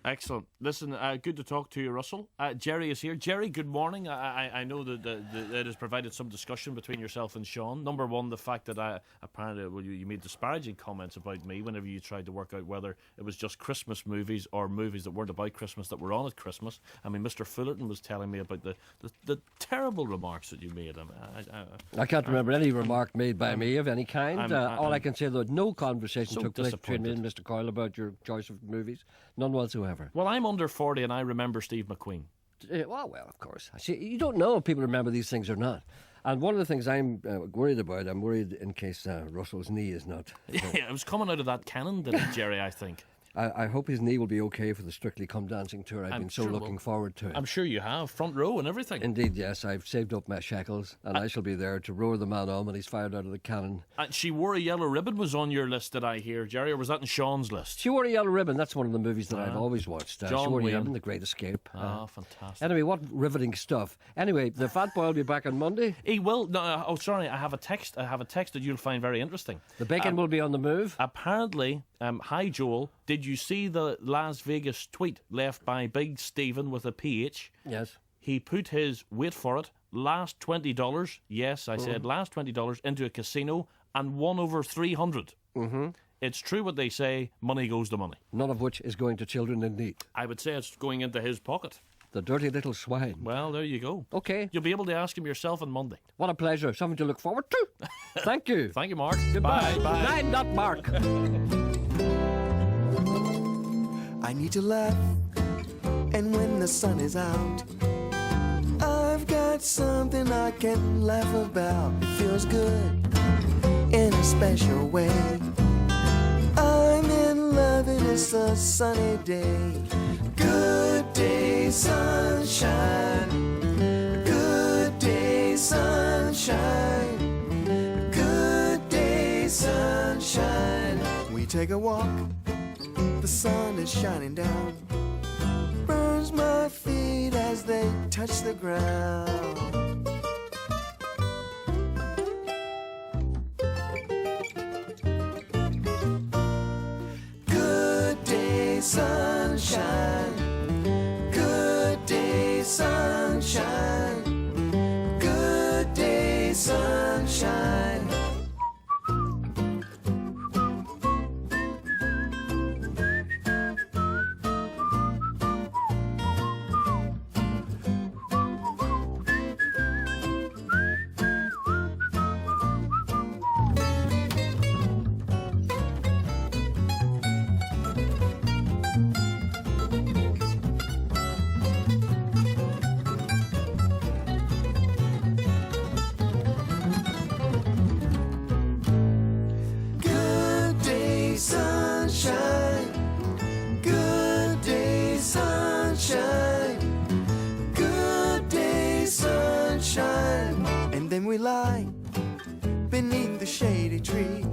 Excellent. Listen, good to talk to you, Russell. Gerry is here. Gerry, good morning. I know that it has provided some discussion between yourself and Sean. Number one, the fact that apparently you made disparaging comments about me whenever you tried to work out whether it was just Christmas movies or movies that weren't about Christmas that were on at Christmas. I mean, Mr. Fullerton was telling me about the terrible remarks that you made. I can't remember any remark made by me of any kind. All I can say, though, no conversation took place between me and Mr. Coyle about your choice of movies. None whatsoever. Well, I'm under 40 and I remember Steve McQueen. Well, of course. See, you don't know if people remember these things or not. And one of the things I'm worried about, I'm worried in case Russell's knee is not... Yeah, it was coming out of that cannon, didn't it, Gerry, I think? I hope his knee will be okay for the Strictly Come Dancing tour. I've been so looking forward to it. I'm sure you have. Front row and everything. Indeed, yes. I've saved up my shekels and I shall be there to roar the man on when he's fired out of the cannon. She Wore a Yellow Ribbon was on your list, did I hear, Gerry, or was that in Sean's list? She Wore a Yellow Ribbon. That's one of the movies that I've always watched. She Wore a Wayne. Ribbon, The Great Escape. Fantastic. Anyway, what riveting stuff. Anyway, the fat boy will be back on Monday. He will. No, sorry, I have a text that you'll find very interesting. The bacon will be on the move. Apparently, hi Joel, did you see the Las Vegas tweet left by Big Stephen with a PH? Yes. He put his, wait for it, last $20, yes, I said last $20 into a casino and won over 300. Mm-hmm. It's true what they say, money goes to money. None of which is going to children in need. I would say it's going into his pocket. The dirty little swine. Well, there you go. Okay. You'll be able to ask him yourself on Monday. What a pleasure. Something to look forward to. Thank you. Thank you, Mark. Goodbye. Bye. I'm not Mark. I need to laugh, and when the sun is out, I've got something I can laugh about. It feels good in a special way. I'm in love and it's a sunny day. Good day, sunshine. Good day, sunshine. Good day, sunshine. We take a walk. The sun is shining down, burns my feet as they touch the ground. Good day, sunshine. Good day, sunshine. Good day, sunshine. Then we lie beneath the shady tree.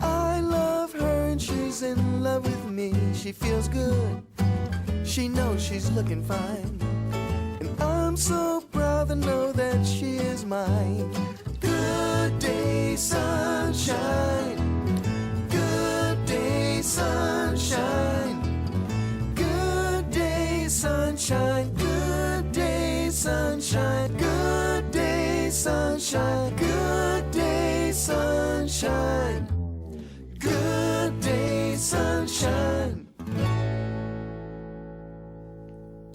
I love her and she's in love with me. She feels good, she knows she's looking fine, and I'm so proud to know that she is mine. Good day, sunshine. Good day, sunshine. Good day, sunshine. Good day, sunshine. Good day, sunshine. Good day, sunshine. Good day, sunshine.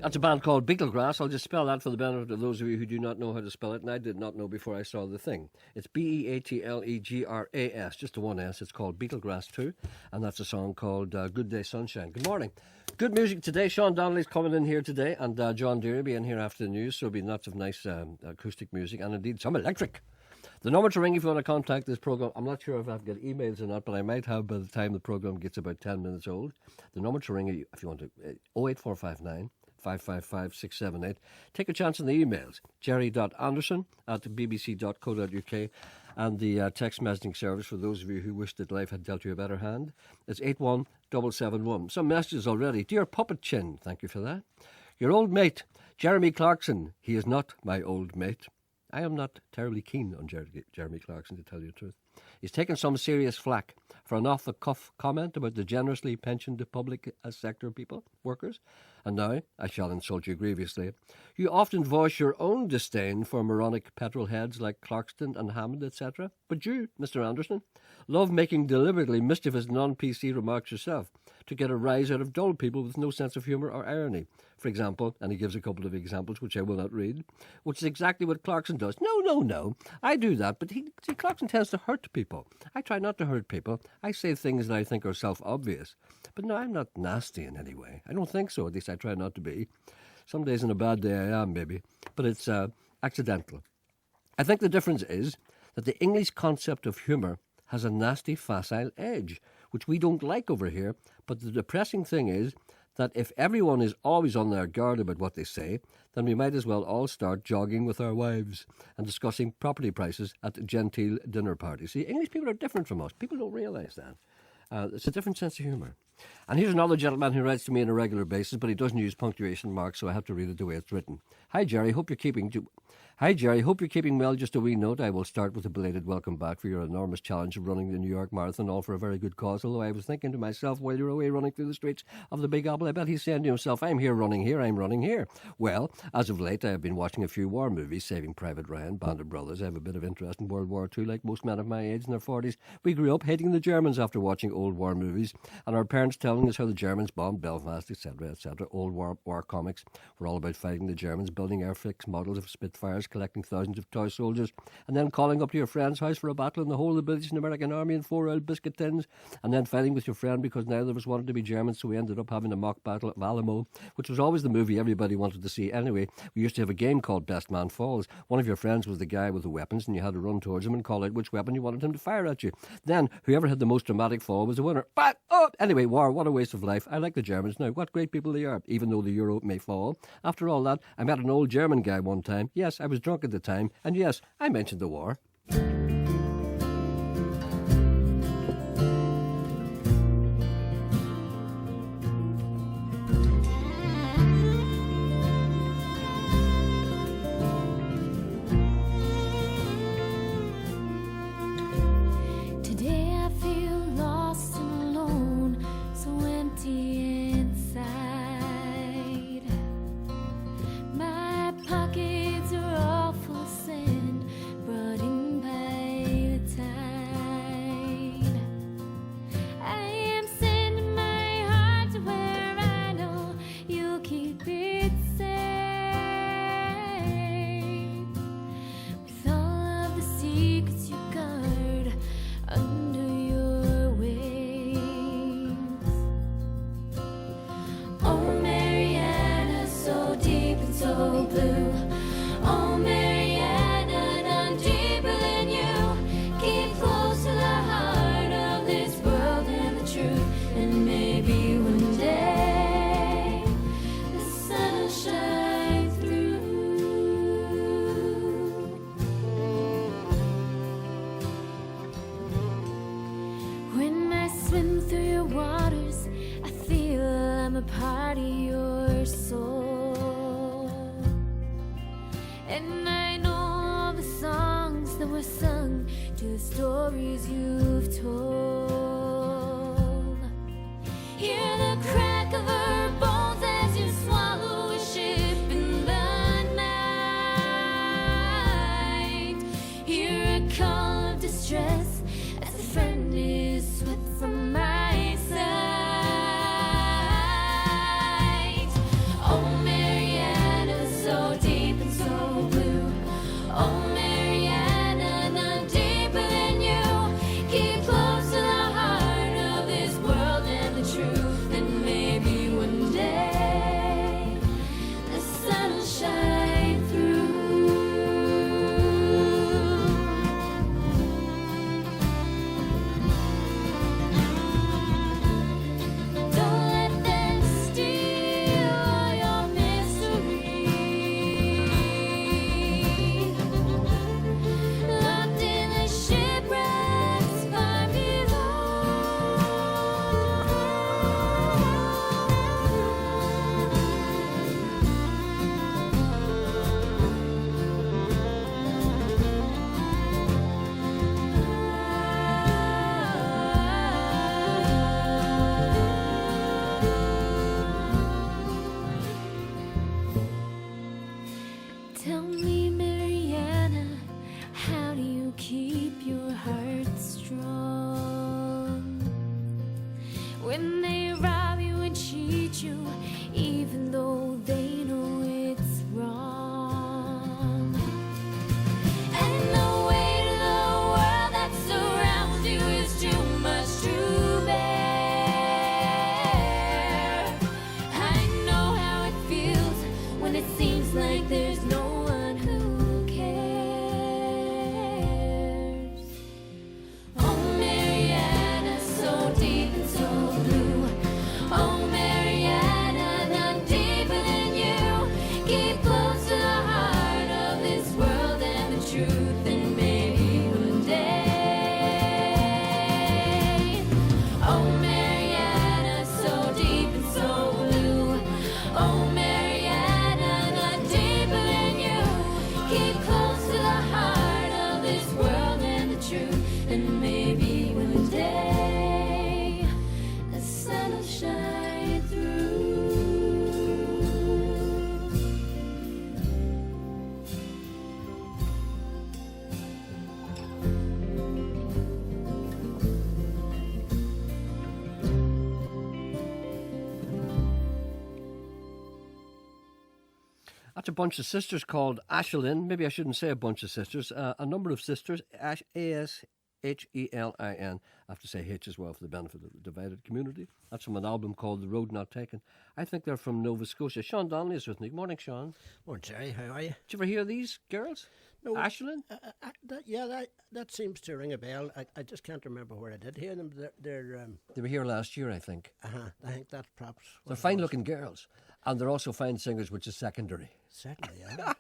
That's a band called Beetlegrass. I'll just spell that for the benefit of those of you who do not know how to spell it, and I did not know before I saw the thing. It's Beatlegras, just the one S. It's called Beetlegrass 2, and that's a song called Good Day Sunshine. Good morning. Good music today. Sean Donnelly's coming in here today, and John Deere will be in here after the news, so there'll be lots of nice acoustic music, and indeed some electric. The number to ring if you want to contact this programme, I'm not sure if I've got emails or not, but I might have by the time the programme gets about 10 minutes old. The number to ring, if you want to, 08459 555 678. Take a chance on the emails, jerry.anderson@bbc.co.uk, and the text messaging service for those of you who wish that life had dealt you a better hand. It's 81771. Some messages already. Dear Puppet Chin, thank you for that. Your old mate, Jeremy Clarkson. He is not my old mate. I am not terribly keen on Jeremy Clarkson, to tell you the truth. He's taken some serious flack for an off-the-cuff comment about the generously pensioned public sector people, workers. And now, I shall insult you grievously. You often voice your own disdain for moronic petrol heads like Clarkston and Hammond, etc. But you, Mr. Anderson, love making deliberately mischievous non-PC remarks yourself to get a rise out of dull people with no sense of humour or irony. For example, and he gives a couple of examples which I will not read, which is exactly what Clarkson does. No. I do that, but Clarkson tends to hurt people. I try not to hurt people. I say things that I think are self-obvious. But no, I'm not nasty in any way. I don't think so. At least I try not to be. Some days on a bad day I am, maybe. But it's accidental. I think the difference is that the English concept of humour has a nasty, facile edge, which we don't like over here. But the depressing thing is that if everyone is always on their guard about what they say, then we might as well all start jogging with our wives and discussing property prices at genteel dinner parties. See, English people are different from us. People don't realise that. It's a different sense of humour. And here's another gentleman who writes to me on a regular basis, but he doesn't use punctuation marks, so I have to read it the way it's written. Hi, Gerry. Hope you're keeping well. Just a wee note. I will start with a belated welcome back for your enormous challenge of running the New York Marathon, all for a very good cause. Although I was thinking to myself, while you're away running through the streets of the Big Apple, I bet he's saying to himself, I'm running here. Well, as of late, I have been watching a few war movies, Saving Private Ryan, Band of Brothers. I have a bit of interest in World War II, like most men of my age in their 40s. We grew up hating the Germans after watching old war movies, and our parents telling us how the Germans bombed Belfast, etc., etc. Old war comics were all about fighting the Germans, building airfix models of Spitfires, collecting thousands of toy soldiers, and then calling up to your friend's house for a battle in the whole of the British and American Army in 4 old biscuit tins, and then fighting with your friend because neither of us wanted to be Germans, so we ended up having a mock battle at Alamo, which was always the movie everybody wanted to see anyway. We used to have a game called Best Man Falls. One of your friends was the guy with the weapons, and you had to run towards him and call out which weapon you wanted him to fire at you. Then, whoever had the most dramatic fall was the winner. But, anyway, war, what a waste of life. I like the Germans now. What great people they are, even though the euro may fall. After all that, I met an old German guy one time. Yes, I was drunk at the time, and yes, I mentioned the war. Oh That's a bunch of sisters called Ashelin. Maybe I shouldn't say a bunch of sisters. A number of sisters. Ashelin. I have to say H as well for the benefit of the divided community. That's from an album called The Road Not Taken. I think they're from Nova Scotia. Sean Donnelly is with me. Good morning, Sean. Oh, Gerry, how are you? Did you ever hear these girls? No, Ashelin? That seems to ring a bell. I just can't remember where I did hear them. They were here last year, I think. I think that's perhaps. They're fine-looking girls. And they're also fine singers, which is secondary. Certainly, yeah.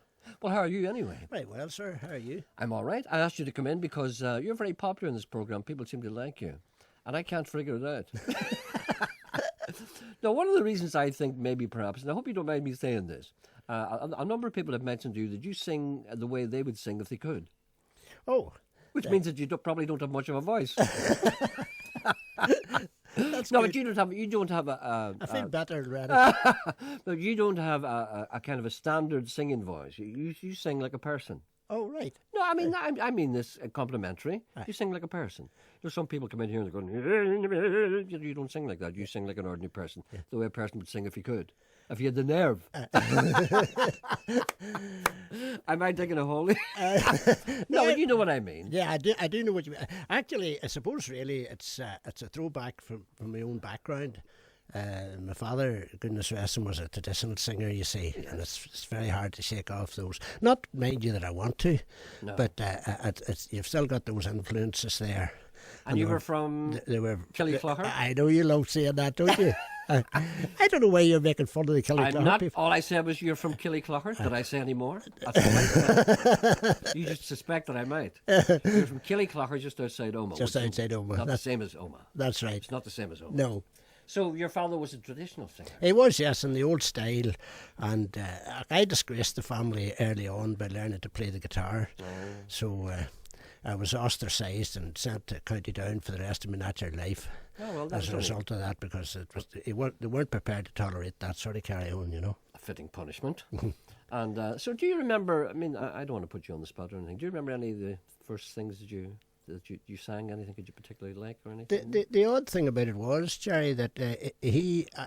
Well, how are you anyway? Very well, sir. How are you? I'm all right. I asked you to come in because you're very popular in this programme. People seem to like you. And I can't figure it out. Now, one of the reasons I think maybe perhaps, and I hope you don't mind me saying this, a number of people have mentioned to you that you sing the way they would sing if they could. Oh. Which means that you probably don't have much of a voice. That's no, good. but you don't have a I feel better already. but you don't have a kind of a standard singing voice. You sing like a person. Oh, right. No, I mean this complimentary. You sing like a person. There's some people come in here and they're going, you don't sing like that. You sing like an ordinary person, the way a person would sing if he could. If you had the nerve. Am I digging a hole? No, you know what I mean. Yeah, I do know what you mean. Actually, I suppose really it's a throwback from my own background. My father, goodness rest him, was a traditional singer, you see, and it's very hard to shake off those. Not, mind you, that I want to, but you've still got those influences there. And you were from Killyclogher? I know you love saying that, don't you? I don't know why you're making fun of the Killyclogher people. All I said was you're from Killyclogher. Did I say any more? That's you just suspect that I might. You're from Killyclogher, just outside Omagh. Just outside Omagh. Not the same as Omagh. That's right. It's not the same as Omagh. No. So your father was a traditional singer? He was, yes, in the old style. And I disgraced the family early on by learning to play the guitar. Oh. So I was ostracised and sent to County Down for the rest of my natural life. Oh, well, as a result of that, because they weren't prepared to tolerate that sort of carry on, you know. A fitting punishment. And so do you remember, I mean, I don't want to put you on the spot or anything, do you remember any of the first things that you sang, anything that you particularly like or anything? The odd thing about it was, Gerry, that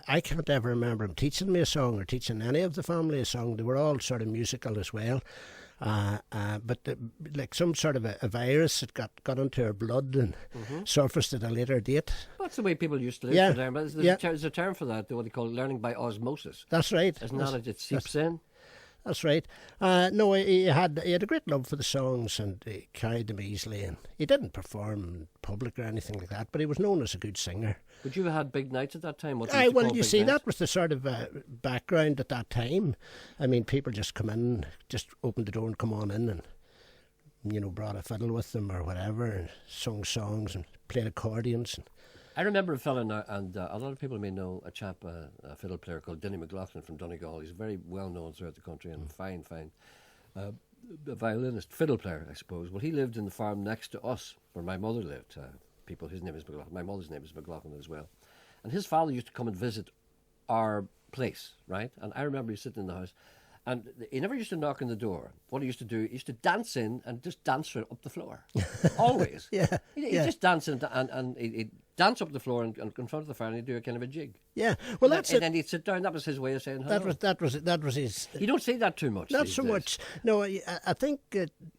I can't ever remember him teaching me a song or teaching any of the family a song. They were all sort of musical as well. But like some sort of a virus that got into her blood and surfaced at a later date. That's the way people used to live. Yeah. But there's a term for that, what they call learning by osmosis. That's right. Isn't that it seeps in? That's right. No, he had a great love for the songs and he carried them easily. And he didn't perform in public or anything like that, but he was known as a good singer. But you had big nights at that time? Well, you see, that was the sort of background at that time. I mean, people just come in, just opened the door and come on in and, you know, brought a fiddle with them or whatever and sung songs and played accordions. I remember a fella, and a lot of people may know a chap, a fiddle player called Denny McLaughlin from Donegal. He's very well known throughout the country and fine a violinist, fiddle player, I suppose. Well, he lived in the farm next to us, where my mother lived. His name is McLaughlin. My mother's name is McLaughlin as well. And his father used to come and visit our place, right? And I remember he was sitting in the house, and he never used to knock on the door. What he used to do, he used to dance in and just dance right up the floor. Always. He'd just dance in and he'd dance up the floor and in front of the fire and he'd do a kind of a jig. Yeah, well, that's it. And then he'd sit down. That was his way of saying hello. That was his. You don't see that too much. Not these so days. much. No, I think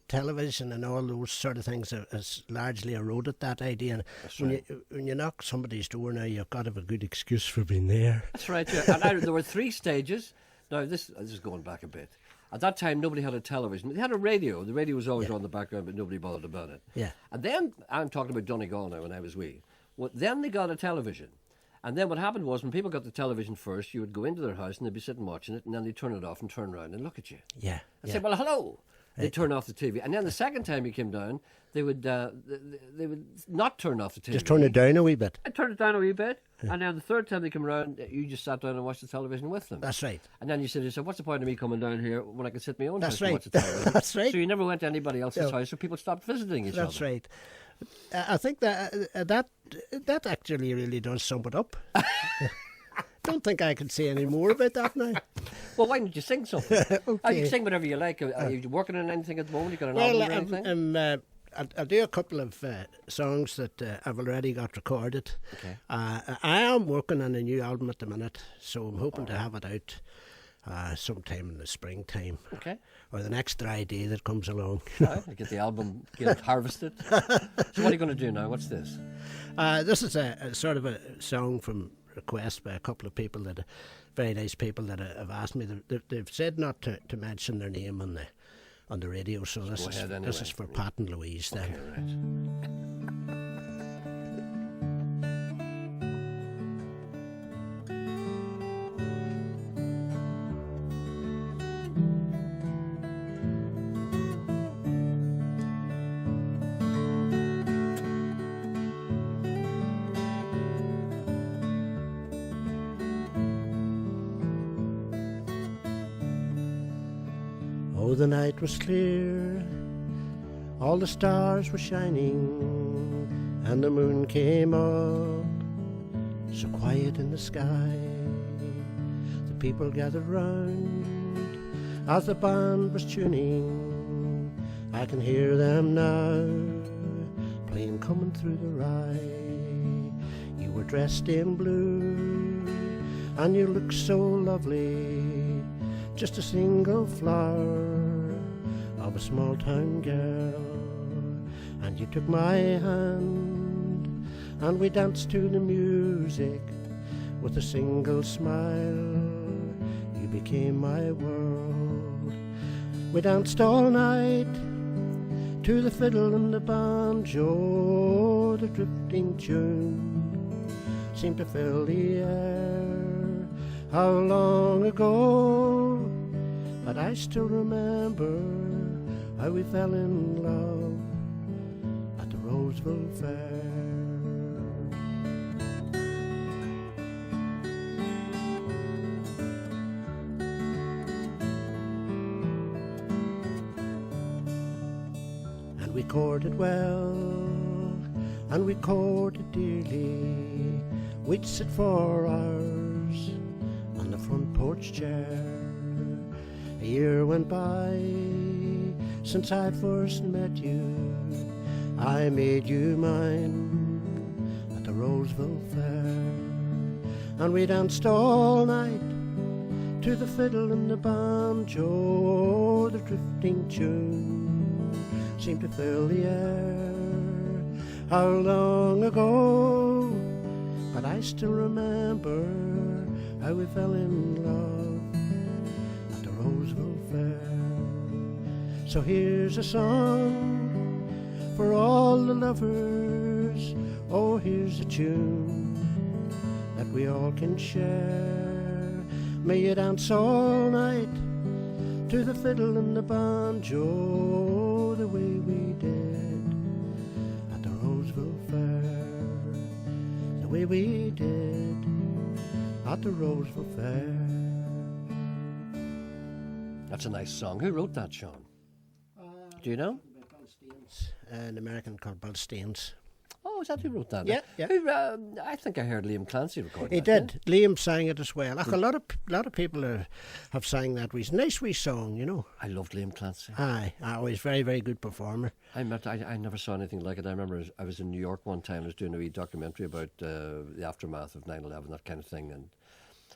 television and all those sort of things has largely eroded that idea. And That's when right. you knock somebody's door now, you've got to have a good excuse for being there. That's right. Yeah. And there were 3 stages. Now this is going back a bit. At that time, nobody had a television. They had a radio. The radio was always on the background, but nobody bothered about it. Yeah. And then, I'm talking about Donegal now when I was wee. Well, then they got a television. And then what happened was, when people got the television first, you would go into their house and they'd be sitting watching it, and then they'd turn it off and turn around and look at you. Yeah. And say, well, hello. They'd turn off the TV. And then the second time you came down, they would not turn off the TV. Just turn it down a wee bit. I turned it down a wee bit. And then the third time they come around, you just sat down and watched the television with them. That's right. And then you said, what's the point of me coming down here when I can sit in my own That's house right. and watch the television? That's right. So you never went to anybody else's house, so people stopped visiting each other. That's right. I think that actually really does sum it up. don't think I can say any more about that now. Well, why don't you sing something? You Okay. can sing whatever you like. Are you working on anything at the moment? You got an Well, album or anything? I'll do a couple of songs that I've already got recorded. Okay. I am working on a new album at the minute, so I'm hoping to have it out sometime in the springtime. Okay. Or the next dry day that comes along. Right, get the album, get it harvested. So what are you going to do now? What's this? This is a sort of a song from request by a couple of people very nice people that have asked me. They've said not to mention their name on the radio. So this is for Pat and Louise then. Okay, right. Oh, the night was clear, all the stars were shining, and the moon came up, so quiet in the sky. The people gathered round as the band was tuning. I can hear them now, playing Coming Through the Rye. You were dressed in blue, and you looked so lovely, just a single flower of a small town girl. And you took my hand, and we danced to the music with a single smile. You became my world. We danced all night to the fiddle and the banjo. The drifting tune seemed to fill the air. How long ago? But I still remember how we fell in love at the Roseville Fair. And we courted well, and we courted dearly. We'd sit for hours on the front porch chair. A year went by since I first met you. I made you mine at the Roseville Fair. And we danced all night to the fiddle and the banjo. The drifting tune seemed to fill the air. How long ago? But I still remember how we fell in love at the Roseville Fair. So here's a song for all the lovers. Oh, here's a tune that we all can share. May you dance all night to the fiddle and the banjo, the way we did at the Roseville Fair. The way we did at the Roseville Fair. That's a nice song. Who wrote that, Sean? Do you know? An American called Bill Staines. Oh, is that who wrote that? Yeah, yeah. Who, I think I heard Liam Clancy record He that. did. Liam sang it as well. Like a lot of people have sang that wee nice wee song, you know. I loved Liam Clancy. Aye, he's very, very good performer. I never saw anything like it. I remember I was in New York one time. I was doing a wee documentary about the aftermath of 9/11, that kind of thing,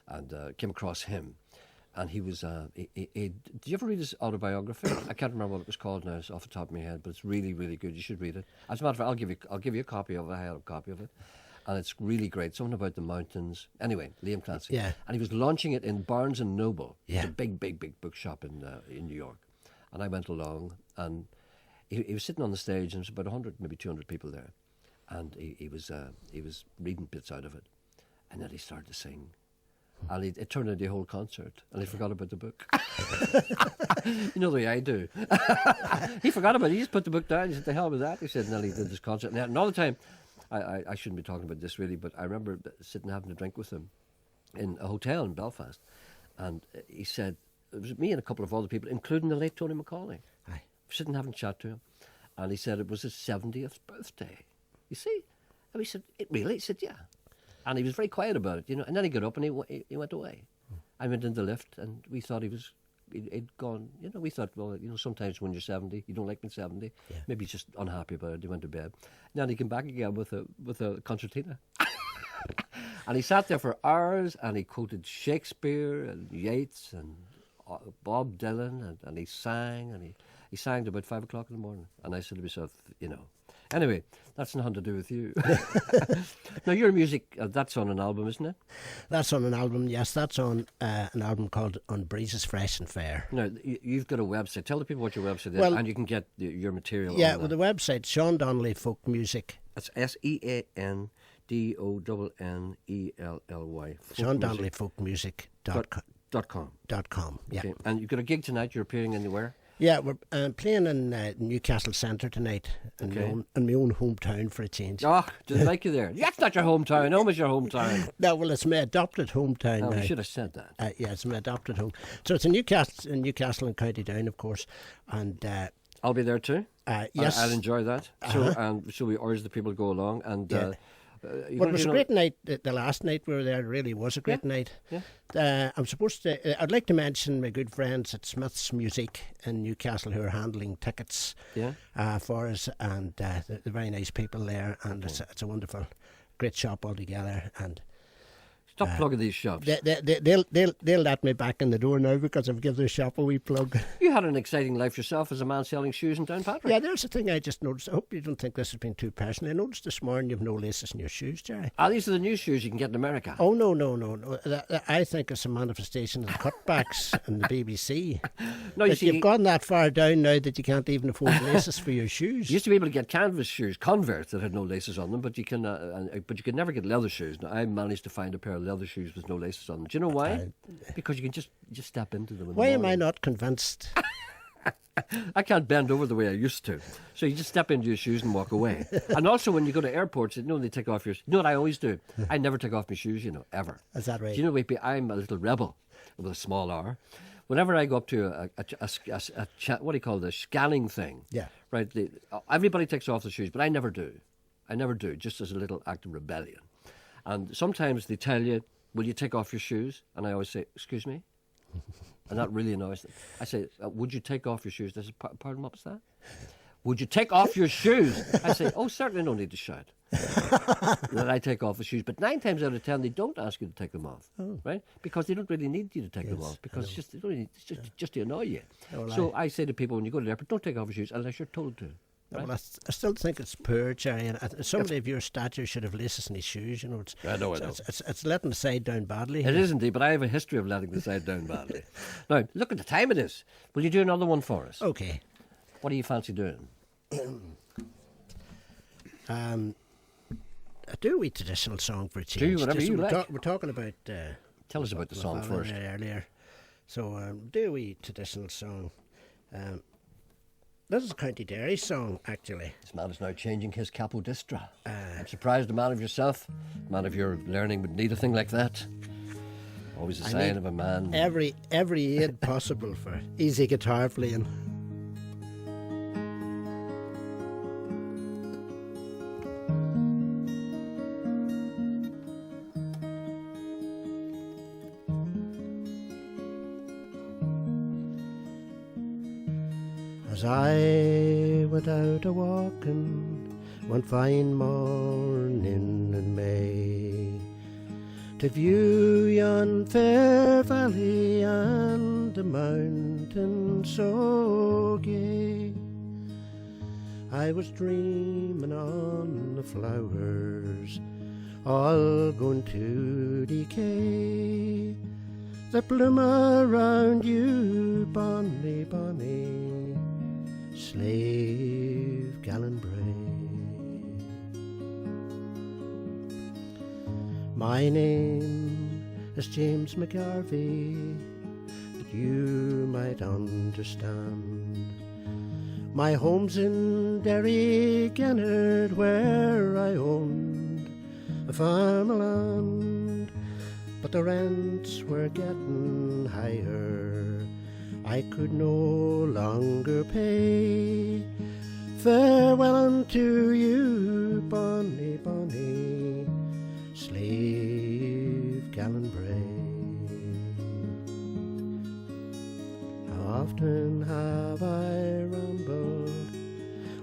and came across him. And he was. Did you ever read his autobiography? I can't remember what it was called now, it's off the top of my head, but it's really, really good. You should read it. As a matter of fact, I'll give you a copy of it. I have a copy of it, and it's really great. Something about the mountains. Anyway, Liam Clancy. Yeah. And he was launching it in Barnes and Noble. Yeah. It's a big, big, big bookshop in New York. And I went along, and he was sitting on the stage, and there was about 100, maybe 200 people there, and he was reading bits out of it, and then he started to sing. And it turned into a whole concert, and he forgot about the book. You know the way I do. He forgot about it. He just put the book down. He said, "The hell with that." He said, and then he did this concert. Now, another time, I shouldn't be talking about this really, but I remember sitting having a drink with him in a hotel in Belfast, and he said, it was me and a couple of other people, including the late Tony Macaulay. Aye. Sitting having a chat to him, and he said it was his 70th birthday. You see? And we said, "It really?" He said, "Yeah." And he was very quiet about it, and then he got up and he went away. I went in the lift, and we thought he'd gone. We thought, well, sometimes when you're 70, you don't like being 70. Yeah. Maybe he's just unhappy about it. He went to bed. Then he came back again with a concertina. And he sat there for hours, and he quoted Shakespeare and Yeats and Bob Dylan, and he sang, and he sang to about 5 o'clock in the morning. And I said to myself, Anyway, that's nothing to do with you. Now, your music, that's on an album, isn't it? That's on an album, yes. That's on an album called On Breezes Fresh and Fair. Now, you've got a website. Tell the people what your website is, Well, and you can get your material Yeah, on well, that. the website, Sean Donnelly Folk Music. That's SeanDonnelly. Sean Donnelly Folk Music .com. .com, yeah. Okay. And you've got a gig tonight. You're appearing anywhere? Yeah, we're playing in Newcastle Centre tonight, in my own hometown for a change. Oh, just like you there. That's not your hometown. Home is your hometown. No, well, it's my adopted hometown Oh, now. you should have said that. Yeah, it's my adopted home. So it's in Newcastle and County Down, of course. And I'll be there too. yes, I'll enjoy that. So we urge the people to go along. And Yeah. But it was a great night. The last night we were there really was a great night. Yeah. I'm supposed to. I'd like to mention my good friends at Smith's Music in Newcastle who are handling tickets for us, and they're very nice people there, and it's a wonderful, great shop altogether. And stop plugging these shops. they'll let me back in the door now because I've given the shop a wee plug. You had an exciting life yourself as a man selling shoes in Downpatrick. Yeah, there's a thing I just noticed. I hope you don't think this has been too personal. I noticed this morning you've no laces in your shoes, Gerry. These are the new shoes you can get in America. Oh, no. I think it's a manifestation of the cutbacks in the BBC. No, you That see, you've gone that far down now that you can't even afford laces for your shoes. you used to be able to get canvas shoes, Converse, that had no laces on them, but you can could never get leather shoes. Now, I managed to find a pair of leather shoes with no laces on them. Do you know why? Because you can just step into them. Why am I not convinced? I can't bend over the way I used to. So you just step into your shoes and walk away. And also when you go to airports, they take off your... You know what I always do? I never take off my shoes, ever. Is that right? Do you know, I'm a little rebel with a small R. Whenever I go up to what do you call this, scanning thing, Yeah. right? Everybody takes off the shoes, but I never do. Just as a little act of rebellion. And sometimes they tell you, will you take off your shoes? And I always say, excuse me? And that really annoys them. I say, would you take off your shoes? They say, pardon, what was that? Would you take off your shoes? I say, oh, certainly no need to shout. That I take off the shoes. But 9 times out of 10, they don't ask you to take them off, right? Because they don't really need you to take them off. Because it's just to annoy you. So I say to people, when you go to the airport, don't take off your shoes unless you're told to. Right? Well, I still think it's poor, Gerry. And somebody of your stature should have laces in his shoes. I know. It's letting the side down badly. It is indeed, but I have a history of letting the side down badly. Now, look at the time it is. Will you do another one for us? Okay. What do you fancy doing? I do a wee traditional song for a change. whatever you like. We're talking about... Tell us about the song first. Earlier. So do a wee traditional song. This is a County Derry song, actually. This man is now changing his capodistra. I'm surprised a man of yourself, a man of your learning would need a thing like that. Always a sign of a man. Every aid possible for easy guitar playing. As I went out a walking one fine morning in May, to view yon fair valley and the mountain so gay, I was dreaming on the flowers all going to decay, that bloom around you, bonny, bonny slave gallant brave. My name is James McGarvey, that you might understand. My home's in Derry Gennard, where I owned a farm of land, but the rents were getting higher, I could no longer pay. Farewell unto you, bonny, bonny slave often have I rambled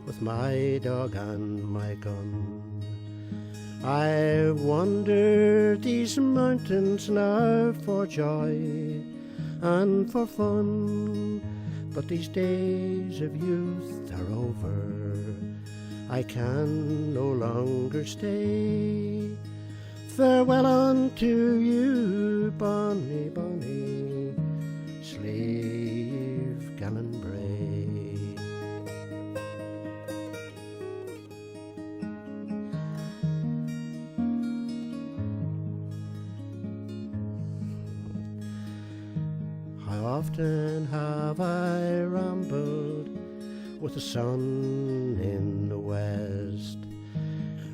with my dog and my gun. I've wandered these mountains now for joy and for fun, but these days of youth are over. I can no longer stay. Farewell unto you, bonny, bonny slave gallant bray. How often have I rambled with the sun in the west?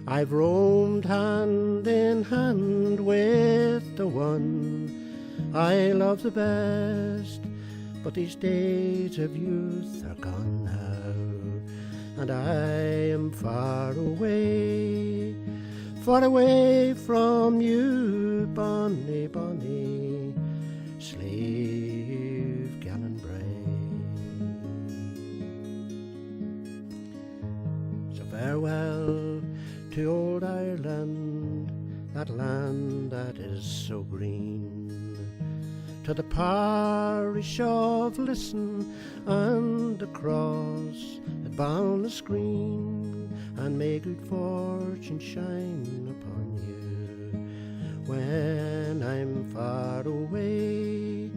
I've roamed hand in hand with the one I love the best, but these days of youth are gone now, and I am far away from you, bonny, bonny slave gallant bray. So farewell to old Ireland, that land that is so green, to the parish of Listen and the cross that bound the screen, and may good fortune shine upon you when I'm far away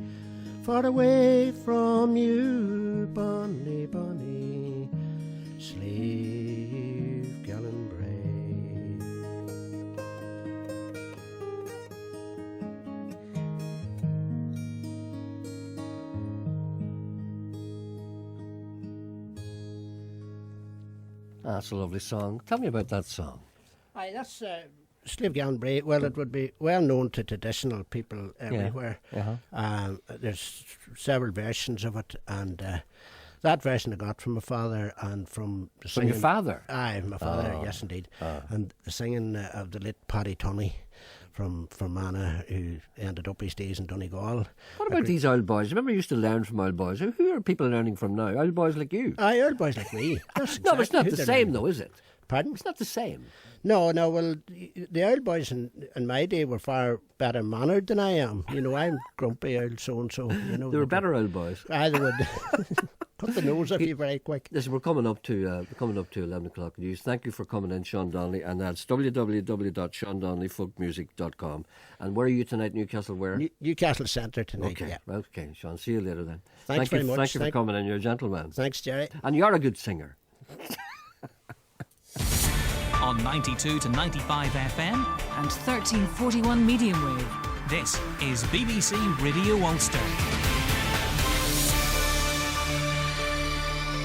from you, bonny, bonny slave gallant bray. That's a lovely song. Tell me about that song. Aye, that's Slave Gallant Bray. Well, it would be well known to traditional people everywhere. There's several versions of it, and that version I got from my father and from the From singing. your father? Aye, my father, yes indeed. And the singing of the late Paddy Tunney from Fermanagh, who ended up his days in Donegal. What about these old boys? Remember you used to learn from old boys. Who are people learning from now? Old boys like you? Aye, old boys like me. That's No, but it's exactly not who the they're same learning. though, is it? Pardon? It's not the same. No, well, the old boys in my day were far better mannered than I am. You know, I'm grumpy old so-and-so. You know, They were better old boys. Aye, they would cut the nose off you very quick. Listen, we're coming up to 11 o'clock news. Thank you for coming in, Sean Donnelly, and that's www.seandonnellyfolkmusic.com. And where are you tonight, Newcastle? Where? Newcastle Centre tonight, Okay, yeah. okay, Sean. See you later then. Thanks very much. Thank you for coming in. You're a gentleman, Thanks, Gerry. and you're a good singer. On 92 to 95 FM, and 1341 medium wave. this is BBC Radio Ulster.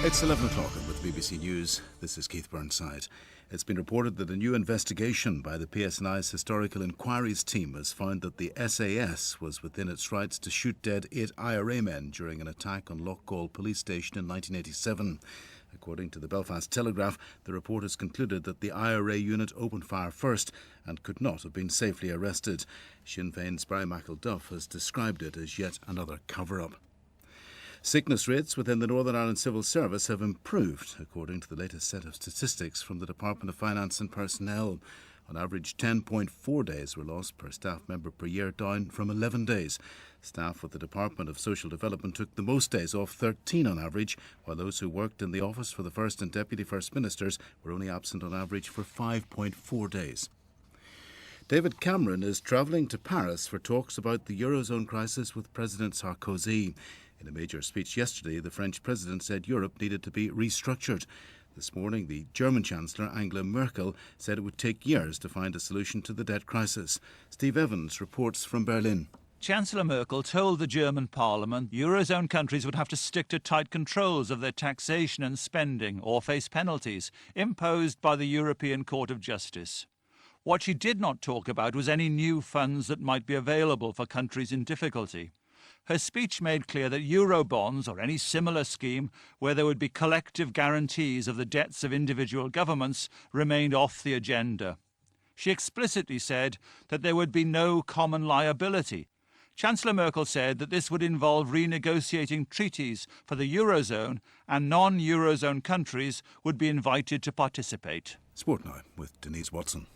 It's 11 o'clock and with BBC News, this is Keith Burnside. It's been reported that a new investigation by the PSNI's Historical Inquiries team has found that the SAS was within its rights to shoot dead 8 IRA men during an attack on Loughgall Police Station in 1987. According to the Belfast Telegraph, the report has concluded that the IRA unit opened fire first and could not have been safely arrested. Sinn Féin's Barry McElduff has described it as yet another cover-up. Sickness rates within the Northern Ireland Civil Service have improved, according to the latest set of statistics from the Department of Finance and Personnel. On average, 10.4 days were lost per staff member per year, down from 11 days. Staff with the Department of Social Development took the most days off, 13 on average, while those who worked in the office for the First and Deputy First Ministers were only absent on average for 5.4 days. David Cameron is travelling to Paris for talks about the Eurozone crisis with President Sarkozy. In a major speech yesterday, the French president said Europe needed to be restructured. This morning, the German Chancellor, Angela Merkel, said it would take years to find a solution to the debt crisis. Steve Evans reports from Berlin. Chancellor Merkel told the German parliament Eurozone countries would have to stick to tight controls of their taxation and spending or face penalties imposed by the European Court of Justice. What she did not talk about was any new funds that might be available for countries in difficulty. Her speech made clear that Eurobonds, or any similar scheme where there would be collective guarantees of the debts of individual governments, remained off the agenda. She explicitly said that there would be no common liability. Chancellor Merkel said that this would involve renegotiating treaties for the Eurozone, and non-Eurozone countries would be invited to participate. Sport now with Denise Watson.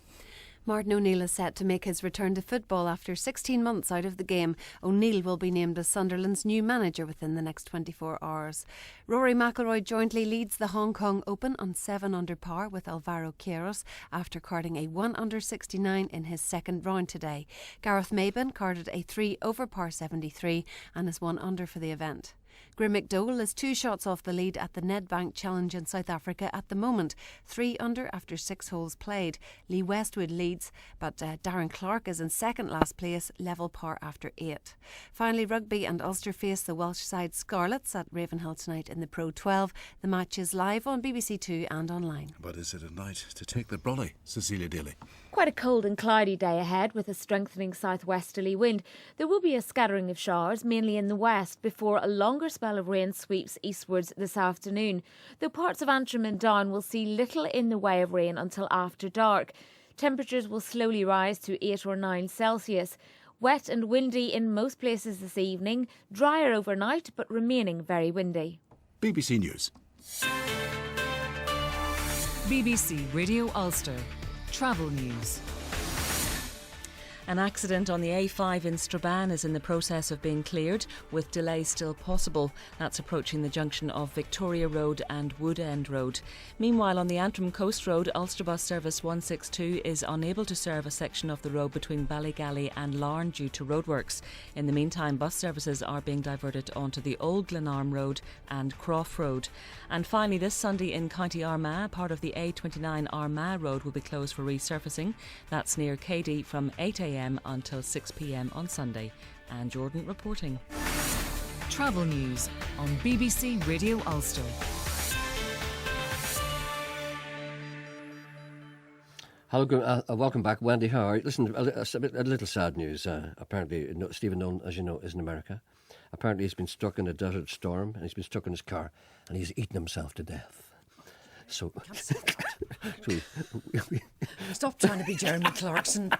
Martin O'Neill is set to make his return to football after 16 months out of the game. O'Neill will be named as Sunderland's new manager within the next 24 hours. Rory McIlroy jointly leads the Hong Kong Open on 7 under par with Alvaro Queiroz after carding a 1 under 69 in his second round today. Gareth Maben carded a 3 over par 73 and is 1 under for the event. Graeme McDowell is 2 shots off the lead at the Nedbank Challenge in South Africa at the moment, 3 under after 6 holes played. Lee Westwood leads, but Darren Clark is in second last place, level par after 8. Finally, rugby and Ulster face the Welsh side Scarlets at Ravenhill tonight in the Pro 12. The match is live on BBC Two and online. But is it a night to take the brolly? Cecilia Daly. Quite a cold and cloudy day ahead with a strengthening southwesterly wind. There will be a scattering of showers, mainly in the west, before a longer spell of rain sweeps eastwards this afternoon. Though parts of Antrim and Down will see little in the way of rain until after dark. Temperatures will slowly rise to 8 or 9 Celsius. Wet and windy in most places this evening, drier overnight but remaining very windy. BBC News. BBC Radio Ulster. Travel news. An accident on the A5 in Strabane is in the process of being cleared, with delays still possible. That's approaching the junction of Victoria Road and Wood End Road. Meanwhile, on the Antrim Coast Road, Ulster Bus Service 162 is unable to serve a section of the road between Ballygally and Larne due to roadworks. In the meantime, bus services are being diverted onto the Old Glenarm Road and Croft Road. And finally, this Sunday in County Armagh, part of the A29 Armagh Road will be closed for resurfacing. That's near Cady from 8 a.m. until 6 p.m. on Sunday. And Jordan reporting. Travel news on BBC Radio Ulster. Hello, welcome back, Wendy. How are you? Listen, a little sad news. Apparently, Stephen Nolan, as you know, is in America. Apparently, he's been stuck in a desert storm, and he's been stuck in his car, and he's eaten himself to death. So, Stop trying to be Jeremy Clarkson.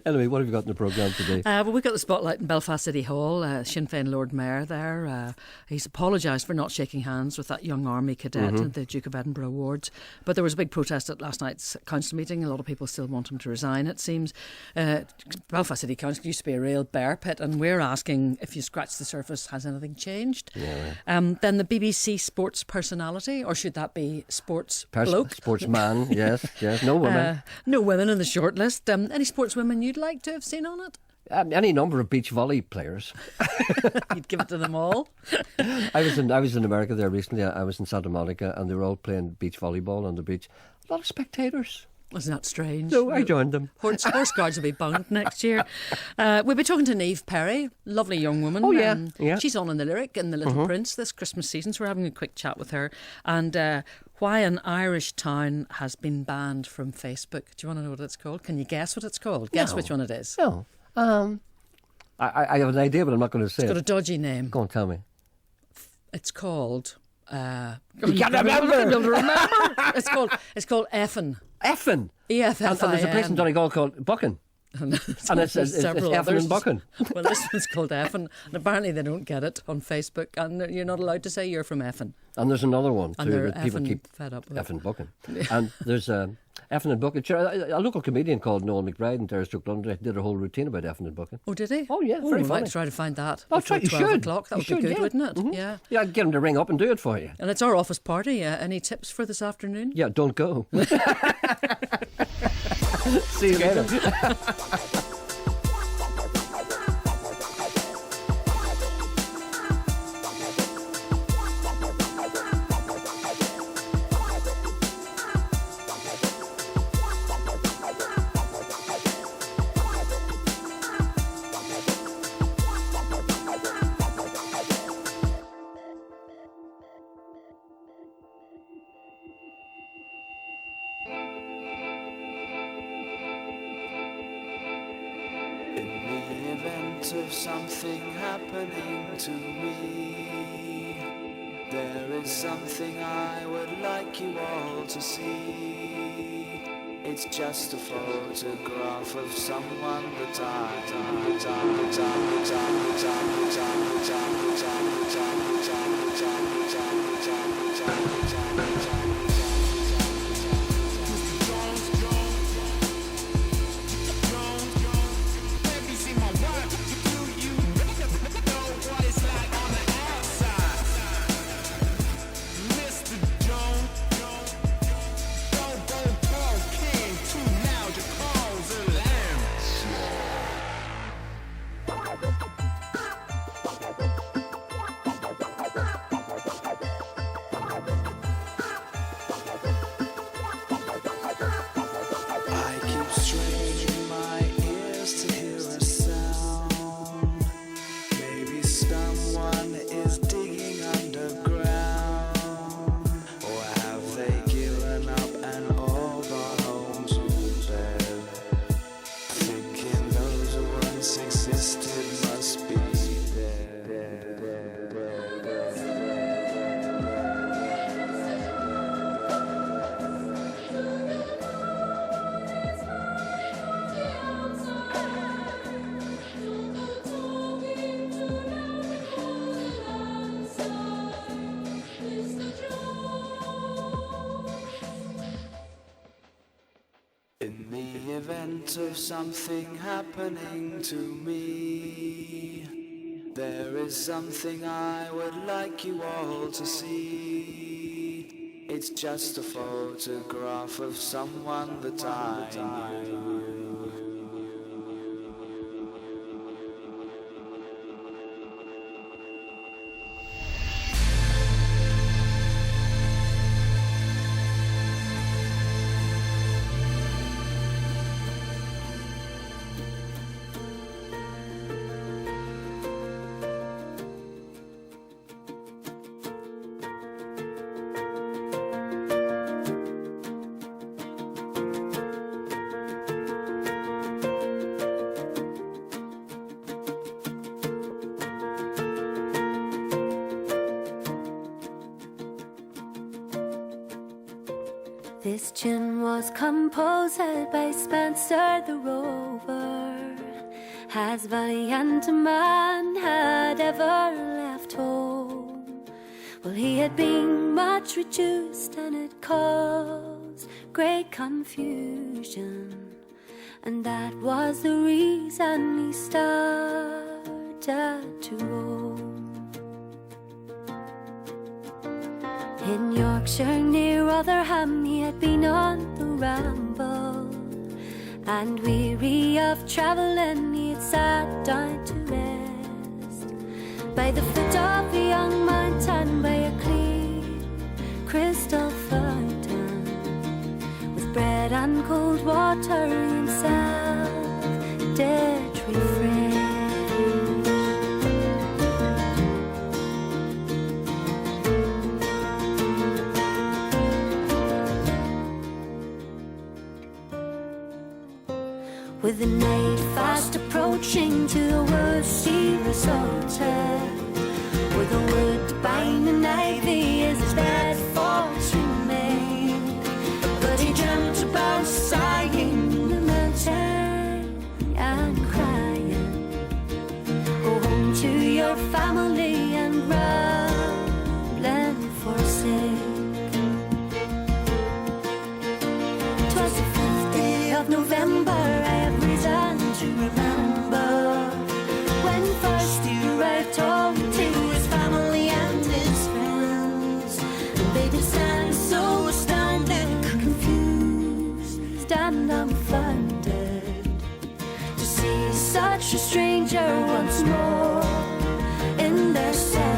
Anyway, what have you got in the programme today? Well, we've got the spotlight in Belfast City Hall. Sinn Féin Lord Mayor there. He's apologised for not shaking hands with that young army cadet at the Duke of Edinburgh Awards. But there was a big protest at last night's council meeting. A lot of people still want him to resign, it seems. Belfast City Council used to be a real bear pit, and we're asking, if you scratch the surface, has anything changed? Yeah. Then the BBC sports personality, or should that be sports bloke? Sportsman, yes. No women. No women in the shortlist. Any sportswomen you'd like to have seen on it? Any number of beach volley players. You'd give it to them all. I was in America there recently. I was in Santa Monica, and they were all playing beach volleyball on the beach. A lot of spectators. Wasn't that strange? No, I joined them. Horse guards will be bunged next year. We'll be talking to Niamh Perry, lovely young woman. Oh, yeah. She's on in the Lyric in The Little Prince this Christmas season, so we're having a quick chat with her. And why an Irish town has been banned from Facebook. Do you want to know what it's called? Can you guess what it's called? Guess which one it is. No. I have an idea, but I'm not going to say It's got a dodgy name. Go on, tell me. It's called... You can't remember? It's called Effin. Effin? E-F-F-I-N. And there's a place in Donegal called Buchan. And it's Effin and Buchan. Well, this one's called Effin, and apparently they don't get it on Facebook, and you're not allowed to say you're from Effin. And there's another one too that people effing keep fed up with. Effin Buchan. And there's Effin and Buchan. A local comedian called Noel McBride in Terrastook, London did a whole routine about Effin and Buchan. Oh, did he? Oh, yeah, very we funny. might try to find that. Oh, before you 12 should. o'clock. That would be good, wouldn't it? Yeah. Yeah, I'd get him to ring up and do it for you. And it's our office party. Any tips for this afternoon? Yeah, don't go. See you later. Of something happening to me, there is something I would like you all to see. It's just a photograph of someone that in the event of something happening to me, there is something I would like you all to see. It's just a photograph of someone that I knew. This tune was composed by Spencer the Rover, as valiant a man had ever left home. Well, he had been much reduced and it caused great confusion, and that was the reason he started to roam. In Yorkshire near Rotherham he had been on the ramble, and weary of travelling he had sat down to rest by the foot of a young mountain, by a clear crystal fountain, with bread and cold water himself did refresh. With the night fast approaching, to the woods he resorted, where the woodbine and ivy is his bed for to remain. But he dreamt about sighing the mountain and crying, go home to your family and rambling forsake. 'Twas the 5th day of November, to remember, when first he arrived home to his family and his friends, and they did stand so astounded, confused and dumbfounded, to see such a stranger once more in their sight.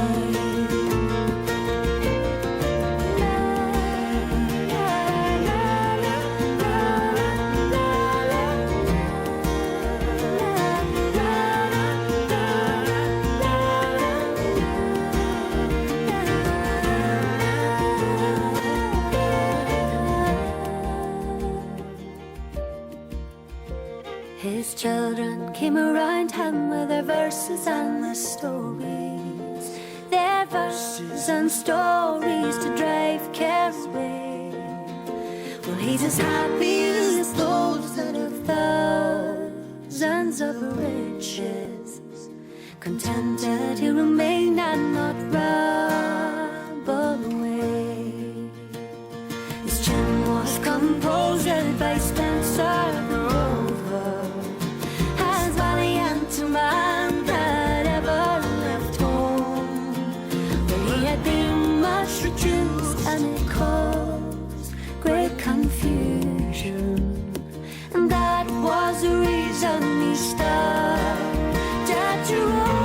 His children came around him with their verses and their stories, their verses and stories to drive care away. Well, He's as happy as those that have thousands of riches, contented he'll remain and not ramble away. His tune was composed by Spencer the Rover, as valiant a man that ever left home, when he had been much reduced and it caused great confusion, and that was the reason he started to roam.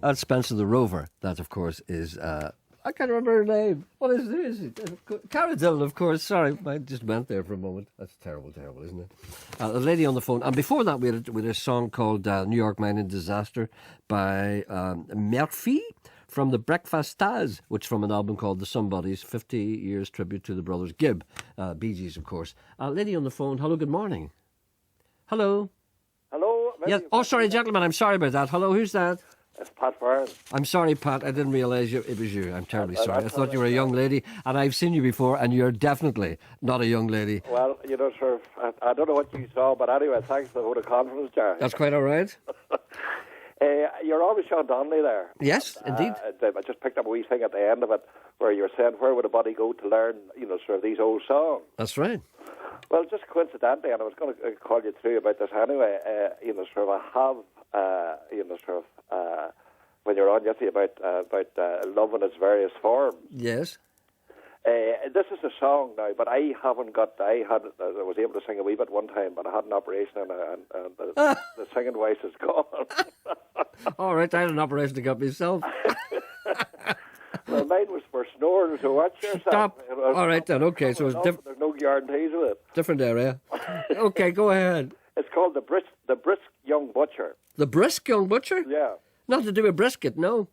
That's Spencer the Rover. That, of course, is... I can't remember her name. What is it? Cara Dillon, of course. Sorry, I just went there for a moment. That's terrible, isn't it? A lady on the phone. And before that, we had a song called New York Mining Disaster by Murphy from the Breakfastas, which from an album called The Somebodies, 50 years tribute to the brothers Gibb. Bee Gees, of course. Lady on the phone. Hello, good morning. Hello. Hello. Yeah. Oh, sorry, gentlemen. I'm sorry about that. Hello, who's that? It's Pat Byrne. I'm sorry, Pat. I didn't realise it was you. I'm terribly sorry. I thought you were a young lady, and I've seen you before, and you're definitely not a young lady. Well, you know, sir, I don't know what you saw, but anyway, thanks for the vote of confidence, Gerry. That's quite all right. You're always Sean Donnelly there. Yes, indeed. I just picked up a wee thing at the end of it where you were saying, where would a body go to learn, you know, sort of these old songs? That's right. Well, just coincidentally, and I was going to call you through about this anyway, you know, sort of I have, you know, sort of... when you're on yesterday about love in its various forms. Yes. This is a song now, but I haven't got. I was able to sing a wee bit one time, but I had an operation and the singing voice is gone. All right, I had an operation to get myself. Well, mine was for snoring, so watch yourself. Stop. All right then. Okay, so it's different. There's no guarantees with it. Different area. Okay, go ahead. It's called the brisk young butcher. The brisk young butcher? Yeah. Not to do with brisket, no.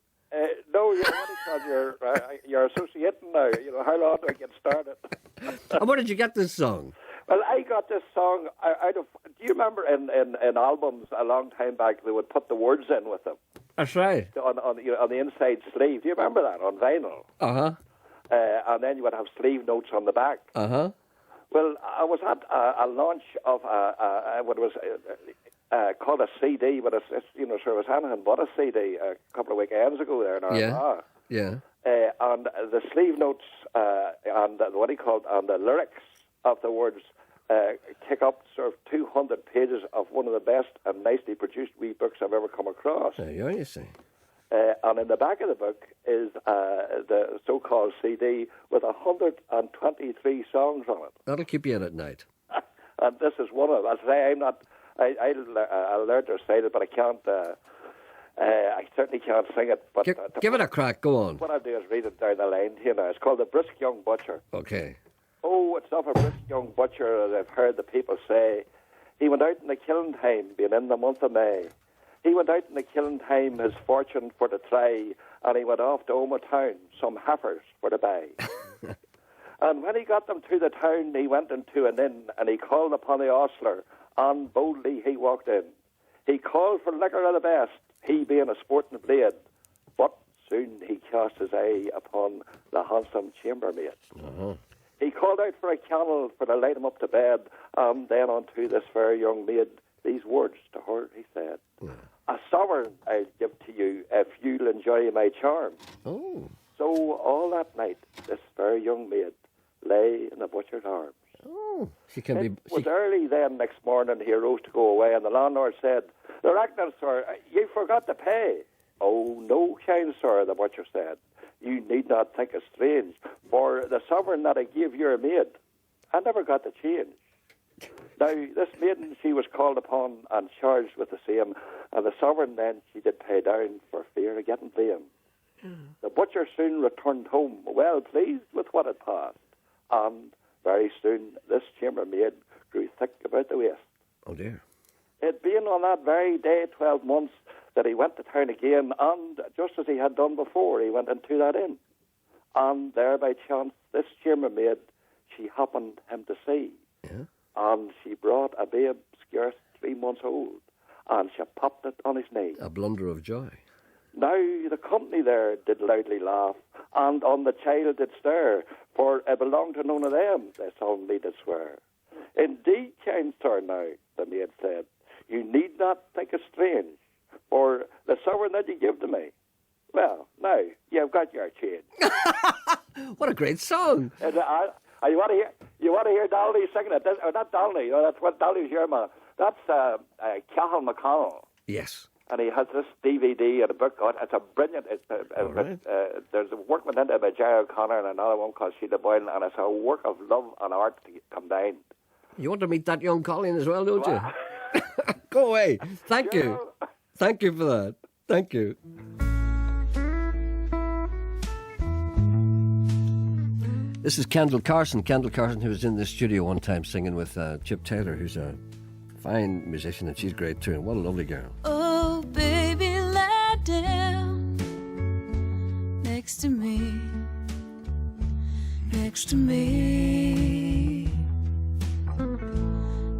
No, you're associating now. You know, how long do I get started? And where did you get this song? Well, I got this song out of... Do you remember in albums a long time back, they would put the words in with them? That's right. On the inside sleeve. Do you remember that, on vinyl? Uh-huh. And then you would have sleeve notes on the back. Uh-huh. Well, I was at a launch of what was... called a CD, but it's you know, sure, it was anything but a CD a couple of weekends ago there in Armagh. Yeah. And the sleeve notes and what he called and the lyrics of the words kick up sort of 200 pages of one of the best and nicely produced wee books I've ever come across. There you are, you see. And in the back of the book is the so-called CD with 123 songs on it. That'll keep you in at night. And this is one of them. I say I'm not... I learned to recite it, but I can't. I certainly can't sing it. But give it a crack. Go on. What I'll do is read it down the line here now. It's called The Brisk Young Butcher. Okay. Oh, it's not a brisk young butcher, as I've heard the people say. He went out in the killing time, being in the month of May. He went out in the killing time, his fortune for to try, and he went off to Oma Town, some heifers for to buy. And when he got them to the town, he went into an inn, and he called upon the ostler, and boldly he walked in. He called for liquor of the best, he being a sporting blade. But soon he cast his eye upon the handsome chambermaid. Uh-huh. He called out for a candle for to light him up to bed, and then unto this fair young maid these words to her he said, A sovereign I'll give to you if you'll enjoy my charm. Oh. So all that night this fair young maid lay in the butcher's arms. Oh, she can It was early then next morning he rose to go away, and the landlord said, The reckoning, sir, you forgot to pay. Oh, no, kind sir, the butcher said. You need not think it strange, for the sovereign that I gave your maid, I never got the change. Now, this maiden, she was called upon and charged with the same, and the sovereign then she did pay down for fear of getting blame. The butcher soon returned home, well pleased with what had passed, and very soon this chambermaid grew thick about the waist. Oh dear. It being on that very day, 12 months, that he went to town again, and just as he had done before, he went into that inn. And there by chance, this chambermaid, she happened him to see. Yeah. And she brought a babe scarce 3 months old, and she popped it on his knee. A blunder of joy. Now the company there did loudly laugh, and on the child did stare, for it belonged to none of them, they solemnly did swear. Indeed, kind sir, now, the maid said, you need not think it strange, for the sovereign that you give to me, well, now, you've got your change. What a great song. And, you want to hear Dolly singing it? Or not Dolly, that's what Dolly's your man. That's Cathal McConnell. Yes. And he has this DVD and a book on it. It's a brilliant... there's a work went into it by Gerry O'Connor and another one called Sheila Boylan, and it's a work of love and art combined. You want to meet that young Colleen as well, don't you? Go away. Thank you. Thank you for that. Thank you. This is Kendall Carson. Kendall Carson, who was in the studio one time singing with Chip Taylor, who's a fine musician, and she's great too. And what a lovely girl. Oh, baby, lie down next to me, next to me.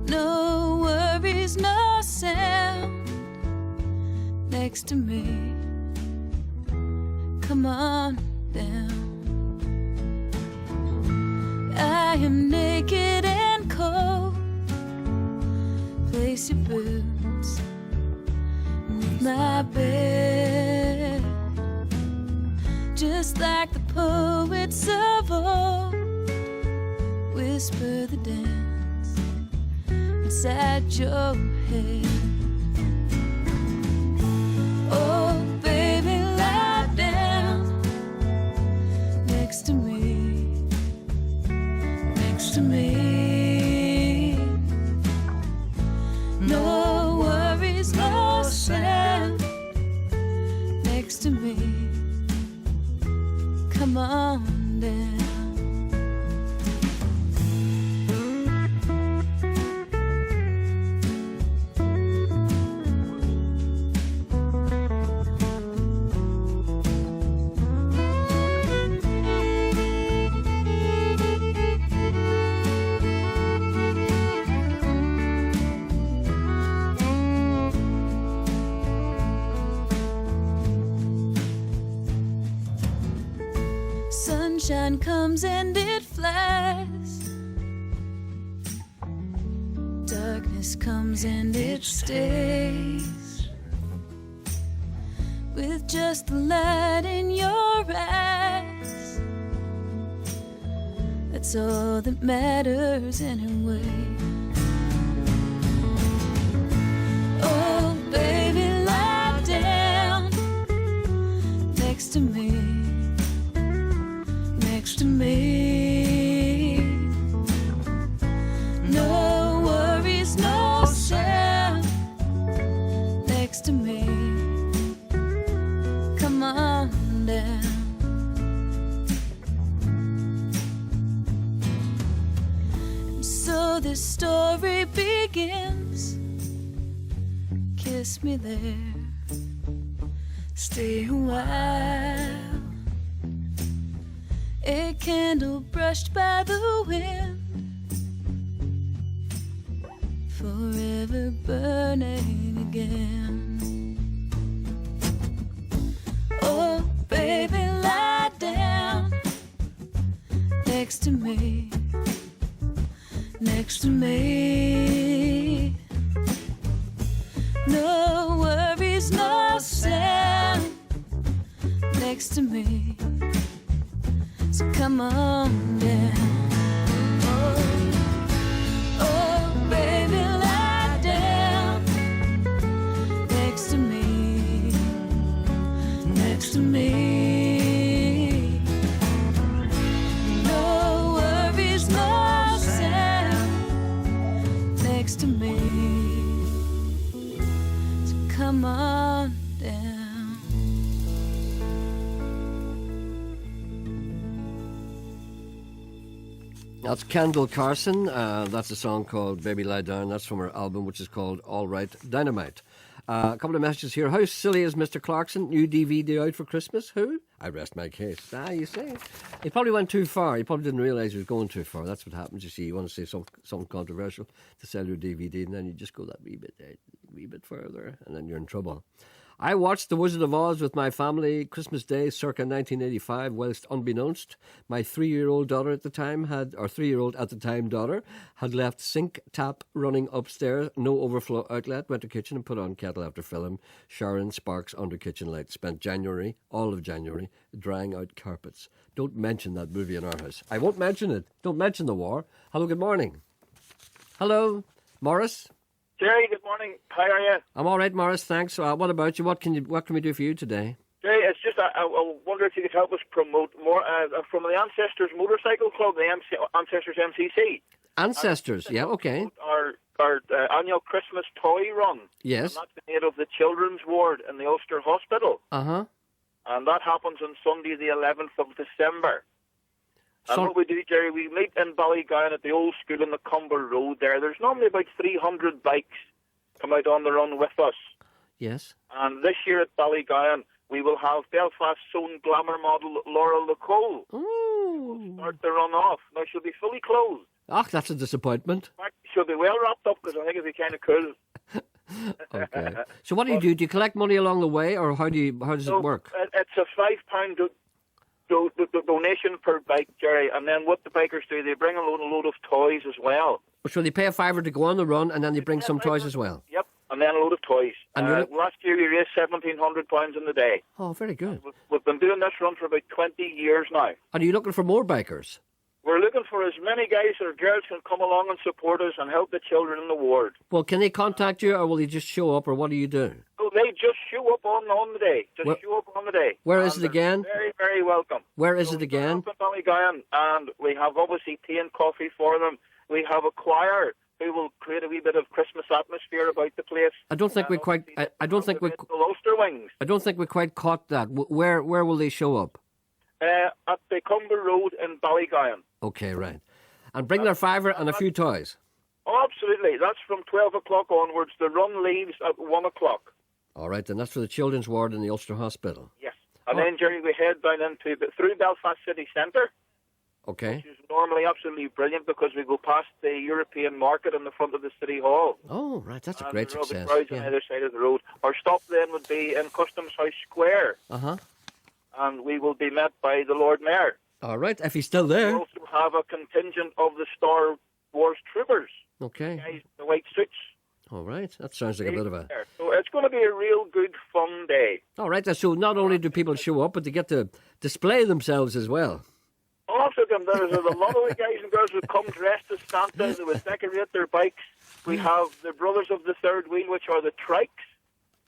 No worries, no sound next to me. Come on down. I am naked and cold. Place your boots beneath my bed, just like the poets of old. Whisper the dance inside your head. Oh, baby, lie down next to me, next to me. No worries, no sound next to me. Come on down. Sunshine comes and it flies. Darkness comes and it stays. With just the light in your eyes, that's all that matters anyway. Oh, baby, lie down next to me, next to me. No worries, no sound next to me. Come on down. And so this story begins. Kiss me there, stay a while. A candle brushed by the wind, forever burning again. Oh, baby, lie down next to me, next to me. No worries, no sound next to me. So come on down. Oh, baby, lie down next to me, next to me. No worries, no sound next to me. So come on down. That's Kendall Carson. That's a song called Baby Lie Down. That's from her album, which is called All Right Dynamite. A couple of messages here. How silly is Mr. Clarkson? New DVD out for Christmas? Who? I rest my case. You see. He probably went too far. He probably didn't realise he was going too far. That's what happens, you see. You want to say something controversial to sell your DVD, and then you just go that wee bit further, and then you're in trouble. I watched The Wizard of Oz with my family Christmas Day circa 1985, whilst unbeknownst, my 3-year-old daughter at the time daughter had left sink tap running upstairs, no overflow outlet, went to kitchen and put on kettle after film, showering sparks under kitchen lights, spent all of January, drying out carpets. Don't mention that movie in our house. I won't mention it. Don't mention the war. Hello, good morning. Hello, Morris? Gerry, good morning. How are you? I'm all right, Morris, thanks. What about you? What can we do for you today? Gerry, it's just I wonder if you could help us promote more from the Ancestors Motorcycle Club, the Ancestors MCC. Ancestors, yeah, okay. Our annual Christmas toy run. Yes. And that's made of the Children's Ward in the Ulster Hospital. Uh-huh. And that happens on Sunday the 11th of December. And what we do, Gerry, we meet in Ballygowan at the old school in the Cumber Road there. There's normally about 300 bikes come out on the run with us. Yes. And this year at Ballygowan, we will have Belfast's own glamour model, Laura Nicole. Ooh. Start the run off. Now, she'll be fully clothed. That's a disappointment. In fact, she'll be well wrapped up because I think it'll be kind of cool. Okay. So what do you do? Do you collect money along the way, or how does it work? It's a £5 donation per bike, Gerry, and then what the bikers do, they bring a load of toys as well. So they pay a £5 to go on the run, and then they bring some toys as well? Yep, and then a load of toys. And last year we raised £1,700 in the day. Oh, very good. We've been doing this run for about 20 years now. And are you looking for more bikers? We're looking for as many guys or girls can come along and support us and help the children in the ward. Well, can they contact you, or will they just show up, or what do you do? So they just show up on the day. Show up on the day. Where is it again? Very, very welcome. Where is it again? Up in Ballygowan, and we have obviously tea and coffee for them. We have a choir who will create a wee bit of Christmas atmosphere about the place. I don't think we quite. I don't think we. Ulster Wings. I don't think we quite caught that. Where will they show up? At the Cumber Road in Ballygowan. Okay, right. And bring their £5 and a few toys. Oh, absolutely. That's from 12 o'clock onwards. The run leaves at 1 o'clock. All right, then that's for the Children's Ward in the Ulster Hospital. Yes. And then, Gerry, we head down through Belfast City Centre. Okay. Which is normally absolutely brilliant because we go past the European Market in the front of the City Hall. Oh, right. That's a great success. The crowds on either side of the road. Our stop then would be in Customs House Square. Uh-huh. And we will be met by the Lord Mayor. All right, if he's still there. We also have a contingent of the Star Wars troopers. Okay. Guys in the white suits. All right, that sounds like a bit of a... So it's going to be a real good fun day. All right, so not only do people show up, but they get to display themselves as well. Also, there's a lot of the guys and girls who come dressed as Santa. They would decorate their bikes. We have the Brothers of the Third Wheel, which are the Trikes.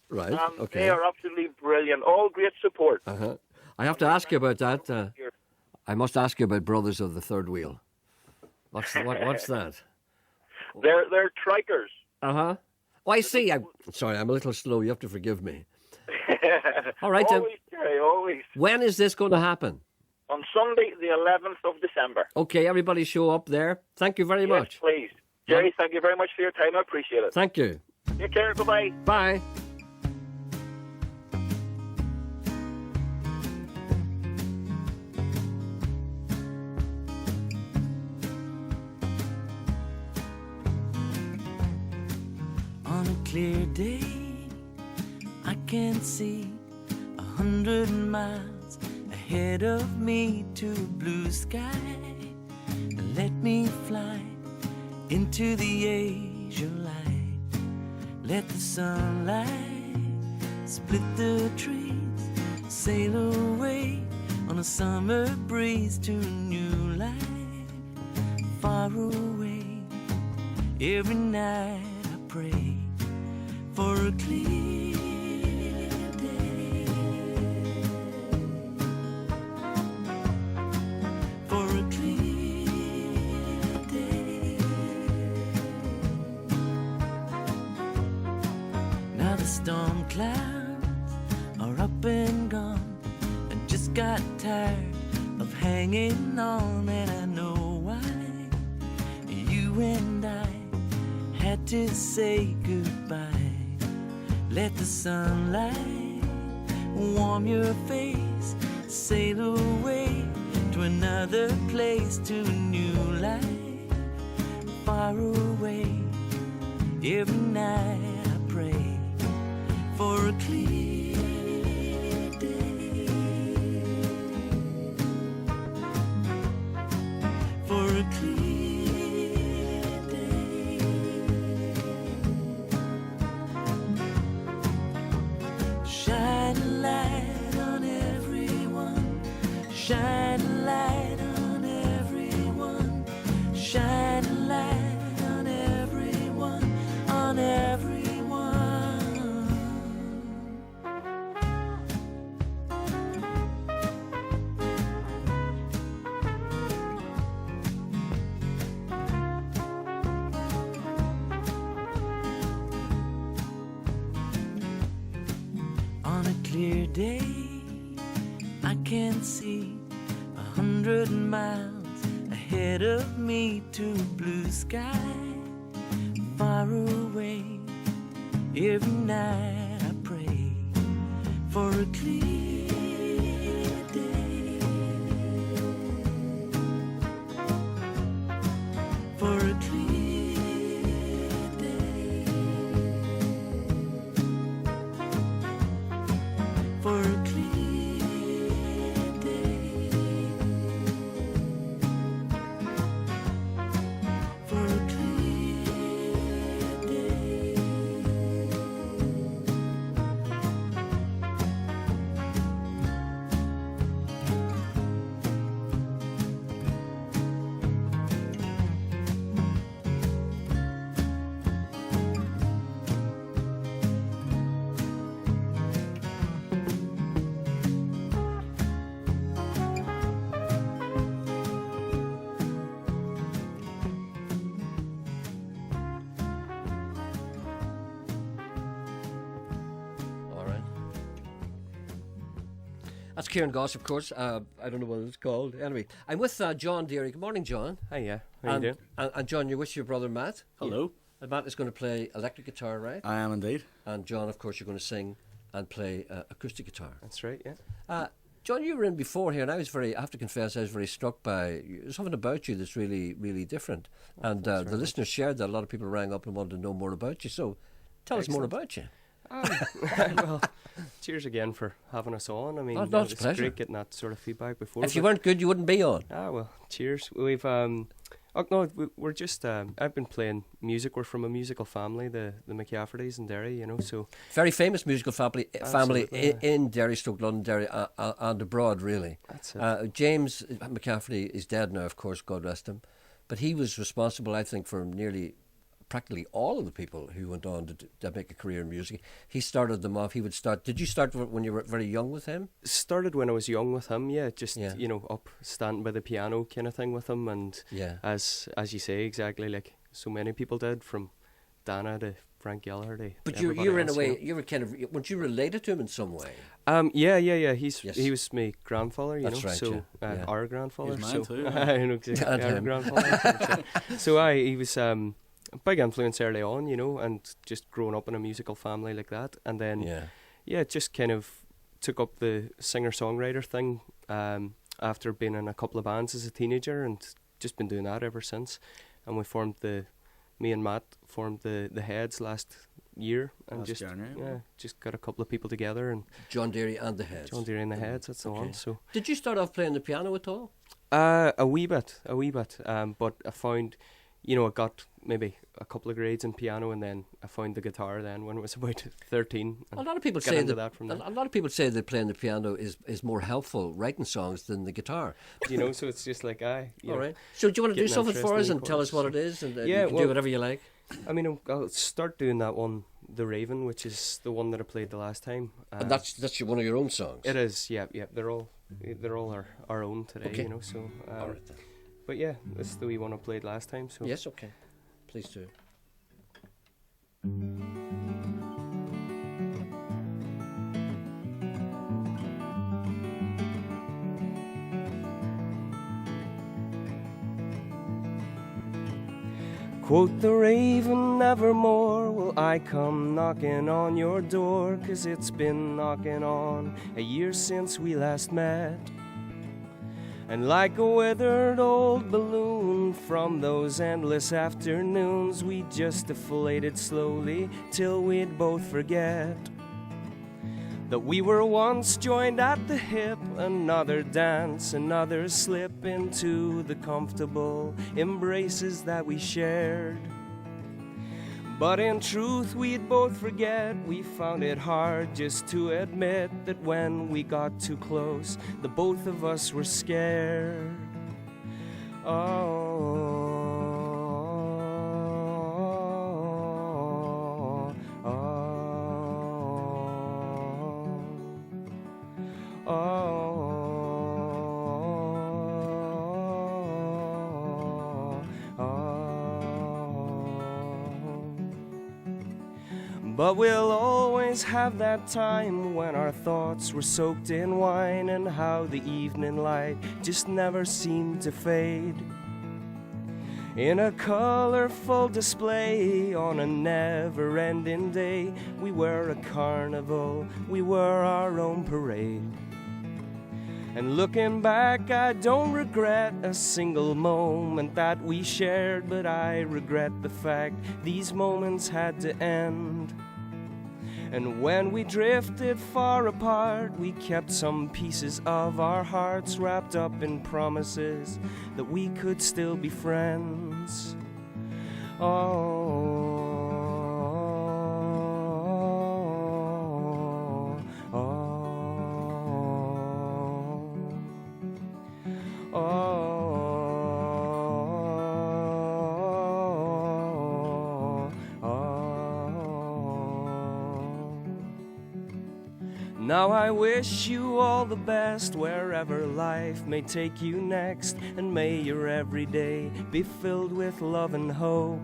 Right, and okay. They are absolutely brilliant. All great support. Uh-huh. I have to ask you about that. I must ask you about Brothers of the Third Wheel. What's that? They're trikers. Uh-huh. Oh, I see. Sorry, I'm a little slow. You have to forgive me. All right, always, Gerry, always. When is this going to happen? On Sunday, the 11th of December. Okay, everybody show up there. Thank you very much. Please. Gerry, thank you very much for your time. I appreciate it. Thank you. Take care. Bye-bye. Bye. On a clear day, I can see 100 miles ahead of me to a blue sky. And let me fly into the age of light. Let the sunlight split the trees, sail away on a summer breeze to a new life. Far away, every night I pray for a clear day, for a clear day. Now the storm clouds are up and gone, and just got tired of hanging on, and I know why. You and I had to say goodbye. Let the sunlight warm your face. Sail away to another place, to a new life, far away. Every night I pray for a clear day, for a clear day. Shine a light on everyone, shine a light on everyone, shine a light on everyone, on everyone. On a clear day, I can see 100 miles ahead of me to a blue sky, far away. Every night I pray for a clear day, for a clear day, for a clear day, for a clear day. All right. That's Kieran Goss, of course. I don't know what it's called. Anyway, I'm with John Deary. Good morning, John. Hiya. How you doing? And John, you're with your brother Matt. Hello. And Matt is going to play electric guitar, right? I am indeed. And John, of course, you're going to sing and play acoustic guitar. That's right, yeah. John, you were in before here, and I have to confess, I was very struck by there's something about you that's really, really different. And the listeners shared that. A lot of people rang up and wanted to know more about you. So tell us more about you. Well, cheers again for having us on. I mean, it's it's pleasure. great getting that sort of feedback before. If you weren't good, you wouldn't be on. Well, cheers. We've we're just I've been playing music. We're from a musical family, the McCaffertys in Derry, you know. So very famous musical family Absolutely, in Derry, Stoke London, Derry, and abroad, really. That's it. James McCafferty is dead now, of course, God rest him. But he was responsible, I think, for practically all of the people who went on to make a career in music. He started them off. He would start. Did you start when you were very young with him? Started when I was young with him, yeah. Just you know, up standing by the piano kind of thing with him, and as you say, exactly like so many people did, from Dana to Frank Gallagher to. But you were in a way, you were kind of, weren't you related to him in some way? Yeah. He was my grandfather, you That's know. right, so yeah. our grandfather. He was mine too. I know exactly. Our grandfather. So he was a big influence early on, you know, and just growing up in a musical family like that, and then just kind of took up the singer-songwriter thing after being in a couple of bands as a teenager, and just been doing that ever since. And me and Matt formed the Heads last year, and just got a couple of people together, and John Deary and the Heads. John Deary and the Heads, that's the one. So did you start off playing the piano at all? A wee bit. But I found, you know, I got maybe a couple of grades in piano, and then I found the guitar then when I was about 13. A lot of people say that playing the piano is more helpful writing songs than the guitar. You know, so it's just like all right. So do you want to do something for us and tell us what it is, and you can do whatever you like? I mean, I'll start doing that one, The Raven, which is the one that I played the last time. And that's one of your own songs. It is, yeah. They're all our own today, you know. So, all right then. But yeah, this is the wee one I played last time. So yes, okay, please do. Quote the raven, nevermore will I come knocking on your door, 'cause it's been knocking on a year since we last met. And like a withered old balloon from those endless afternoons, we just deflated slowly till we'd both forget that we were once joined at the hip. Another dance, another slip into the comfortable embraces that we shared. But in truth we'd both forget. We found it hard just to admit that when we got too close, the both of us were scared. But we'll always have that time when our thoughts were soaked in wine, and how the evening light just never seemed to fade. In a colorful display on a never-ending day, we were a carnival, we were our own parade. And looking back, I don't regret a single moment that we shared, but I regret the fact these moments had to end. And when we drifted far apart, we kept some pieces of our hearts wrapped up in promises that we could still be friends. Now I wish you all the best wherever life may take you next, and may your every day be filled with love and hope.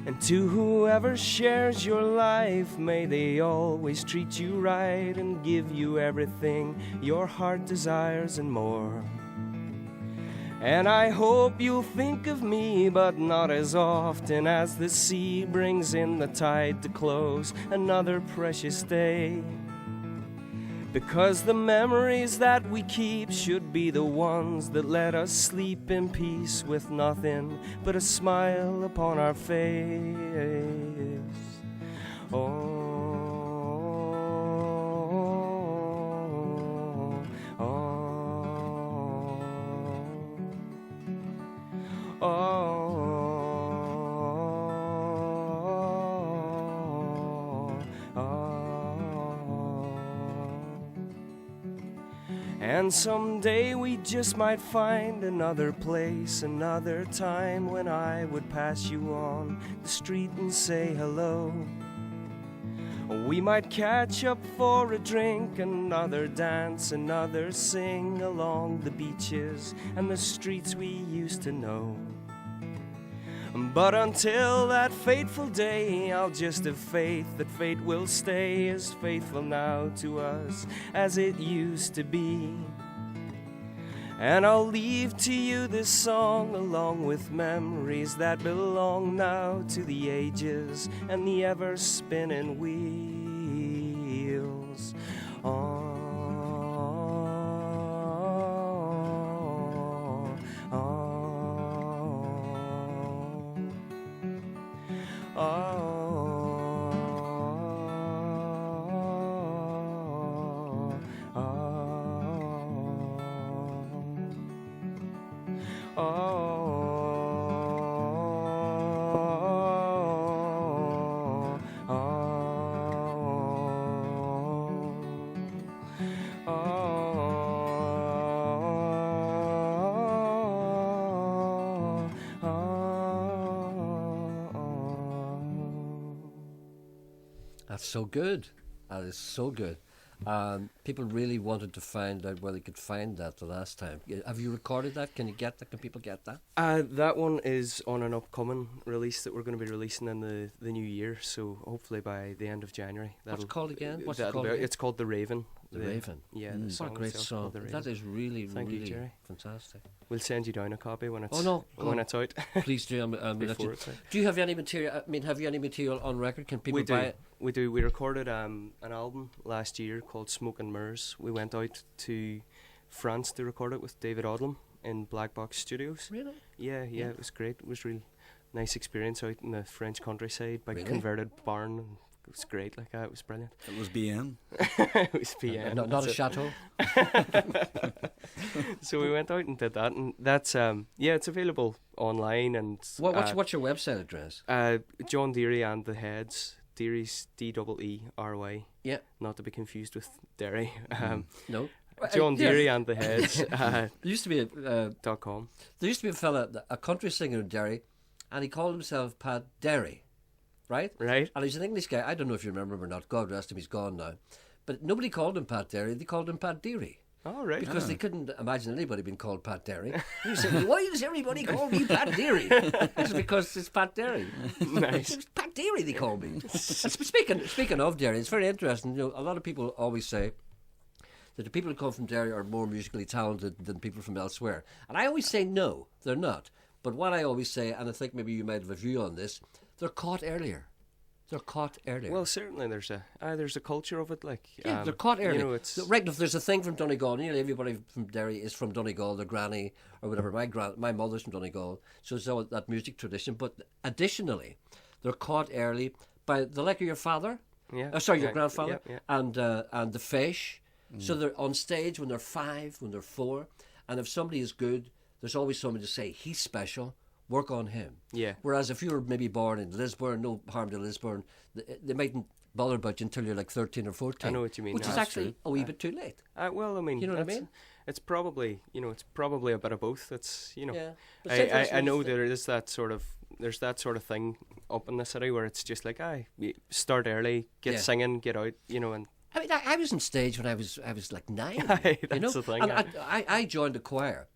And to whoever shares your life, may they always treat you right and give you everything your heart desires and more. And I hope you'll think of me, but not as often as the sea brings in the tide to close another precious day. Because the memories that we keep should be the ones that let us sleep in peace with nothing but a smile upon our face. And someday we just might find another place, another time, when I would pass you on the street and say hello. We might catch up for a drink, another dance, another sing along the beaches and the streets we used to know. But until that fateful day, I'll just have faith that fate will stay as faithful now to us as it used to be. And I'll leave to you this song along with memories that belong now to the ages and the ever-spinning wheels. That's so good. That is so good. People really wanted to find out where they could find that the last time. Have you recorded that? Can you get that? Can people get that? That one is on an upcoming release that we're going to be releasing in the new year, so hopefully by the end of January. What's it called again? It's called The Raven. The Raven. Yeah, What a song great itself song. called The Raven. That is really, Thank you, really Gerry. fantastic. We'll send you down a copy when it's go when on. it's out. Please do. Before it's out. Do you have any material? I mean, have you any material on record? Can people buy it? We do. We recorded an album last year called Smoke and Mirrors. We went out to France to record it with David Odlum in Black Box Studios. Really? Yeah, it was great. It was a real nice experience out in the French countryside by Really? converted barn. And it was great. Like it was brilliant. It was bien. It was bien. Not a chateau. So we went out and did that, and that's it's available online. And what's your website address? John Derry and the Heads. Derry's DEERY. Yeah. Not to be confused with Derry. No. John Derry and the Heads. There used to be .com. There used to be a fella, a country singer in Derry, and he called himself Pat Derry, right? Right. And he's an English guy. I don't know if you remember him or not. God rest him, he's gone now. But nobody called him Pat Derry. They called him Pat Deary. Oh, right. Because they couldn't imagine anybody being called Pat Derry. And he said, why does everybody call me Pat Deary? It's because it's Pat Derry. Nice. It's Pat Deary they call me. Speaking of Derry, it's very interesting. You know, a lot of people always say that the people who come from Derry are more musically talented than people from elsewhere. And I always say no, they're not. But what I always say, and I think maybe you might have a view on this, they're caught earlier. They're caught earlier. Well, certainly there's a culture of it. Like yeah, they're caught earlier. You know, it's right. If there's a thing from Donegal, nearly everybody from Derry is from Donegal. Their granny or whatever. My mother's from Donegal, so it's all that music tradition. But additionally, they're caught early by the like of your father. Yeah. Your grandfather. Yeah. And the fish. So they're on stage when they're 5, when they're 4, and if somebody is good, there's always somebody to say he's special. Work on him. Yeah. Whereas if you were maybe born in Lisburn, no harm to Lisburn, they mightn't bother about you until you're like 13 or 14. I know what you mean. Which is That's actually a wee bit too late. Well, I mean, you know what I mean? It's probably a bit of both. It's Yeah. I know there is that sort of thing up in the city where it's just like start early, get singing, get out, and. I mean, I was on stage when I was like 9. That's the thing. And I joined a choir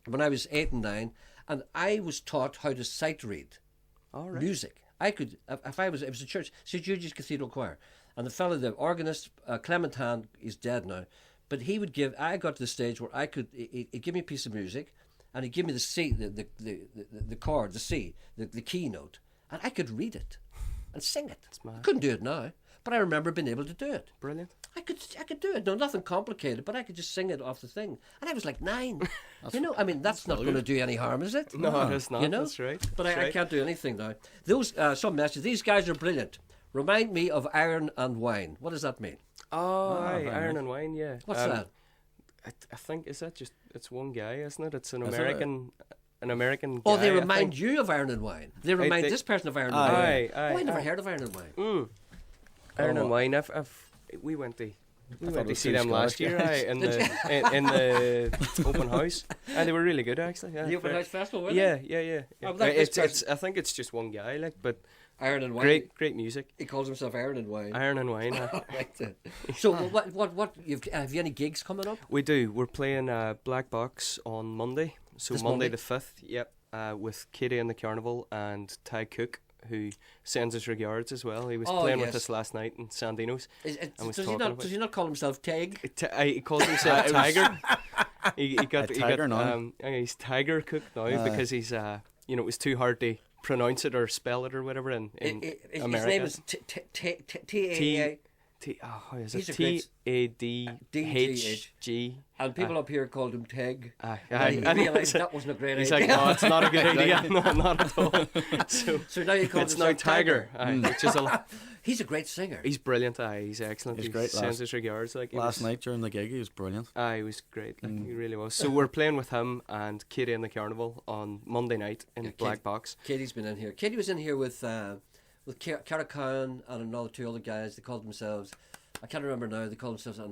when I was 8 and 9, and I was taught how to sight read music. I could, it was a church, St. George's Cathedral Choir, and the fellow, the organist, Clement Hand, he's dead now, but I got to the stage where he'd give me a piece of music, and he'd give me the C, the chord, the C, the key note, and I could read it and sing it. I couldn't do it now. But I remember being able to do it. Brilliant. I could do it. No, nothing complicated, but I could just sing it off the thing. And I was like 9. I mean, that's not going to do any harm, is it? No, it's not. That's right. But I can't do anything now. Those some messages. These guys are brilliant. Remind me of Iron and Wine. What does that mean? Oh, Iron and Wine. Yeah. What's that? I think it's one guy, isn't it? It's an American. An American guy. Oh, they remind you of Iron and Wine. They remind this person of Iron and Wine. I never heard of Iron and Wine. Iron and Wine. We went to see them last year in the open house, and they were really good actually. Yeah, the open house festival, were they? Yeah. Yeah. I think it's just one guy, but Iron and Wine. Great music. He calls himself Iron and Wine. Iron and Wine. Right. So what have you any gigs coming up? We do. We're playing Black Box on Monday. So Monday the 5th. Yep. With Katie and the Carnival and Ty Cook, who sends us regards as well. He was playing with us last night in Sandino's. Does he not call himself Teg? He calls himself Tiger. He's Tiger Cook now because he's it was too hard to pronounce it or spell it or whatever in America. His name is T-A-A. How is it? T-A-D-H-G. And people up here called him Teg. I realised that wasn't a great idea. He's like, no, it's not a good idea. No, not at all. So now you call him now Tiger. Which is he's a great singer. He's brilliant. He's excellent. He's great. Sends his regards. Last night during the gig, he was brilliant. He was great. He really was. So we're playing with him and Katie and the Carnival on Monday night in Black Box. Katie's been in here. Katie was in here with Cara Khan and another 2 other guys. They called themselves, I can't remember now, they call themselves, I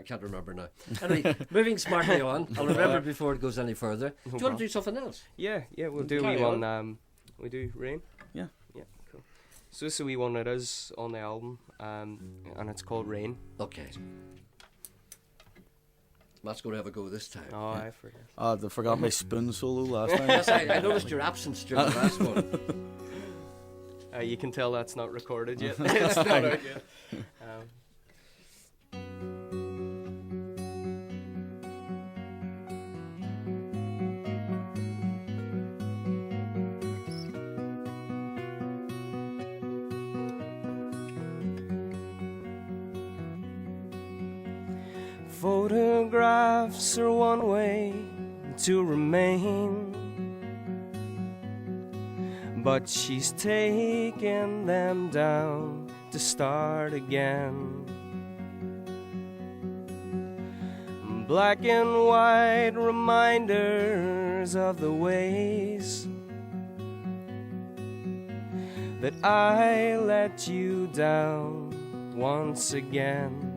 can't remember now. Anyway, moving smartly on. I'll remember it before it goes any further. Do you want to do something else? Yeah, we'll do a wee one. We do Rain? Yeah, cool. So this is a wee one that is on the album, and it's called Rain. Okay. Matt's going to have a go this time. Oh, I forgot. They forgot my spoon solo last time. Yes, I noticed your absence during the last one. You can tell that's not recorded yet. It's not out yet. Photographs are one way to remain, but she's taken them down to start again. Black and white reminders of the ways that I let you down once again.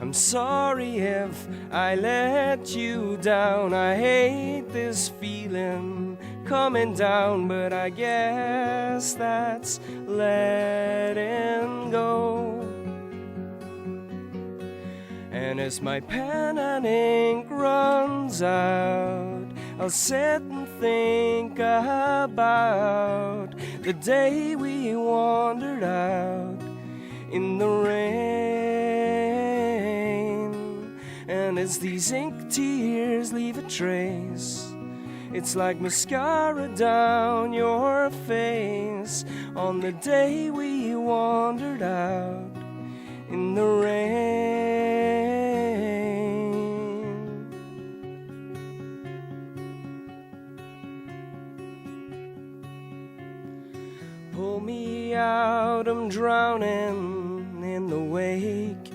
I'm sorry if I let you down. I hate this feeling coming down, but I guess that's letting go. And as my pen and ink runs out, I'll sit and think about the day we wandered out in the rain. And as these ink tears leave a trace, it's like mascara down your face on the day we wandered out in the rain. Pull me out, I'm drowning in the wake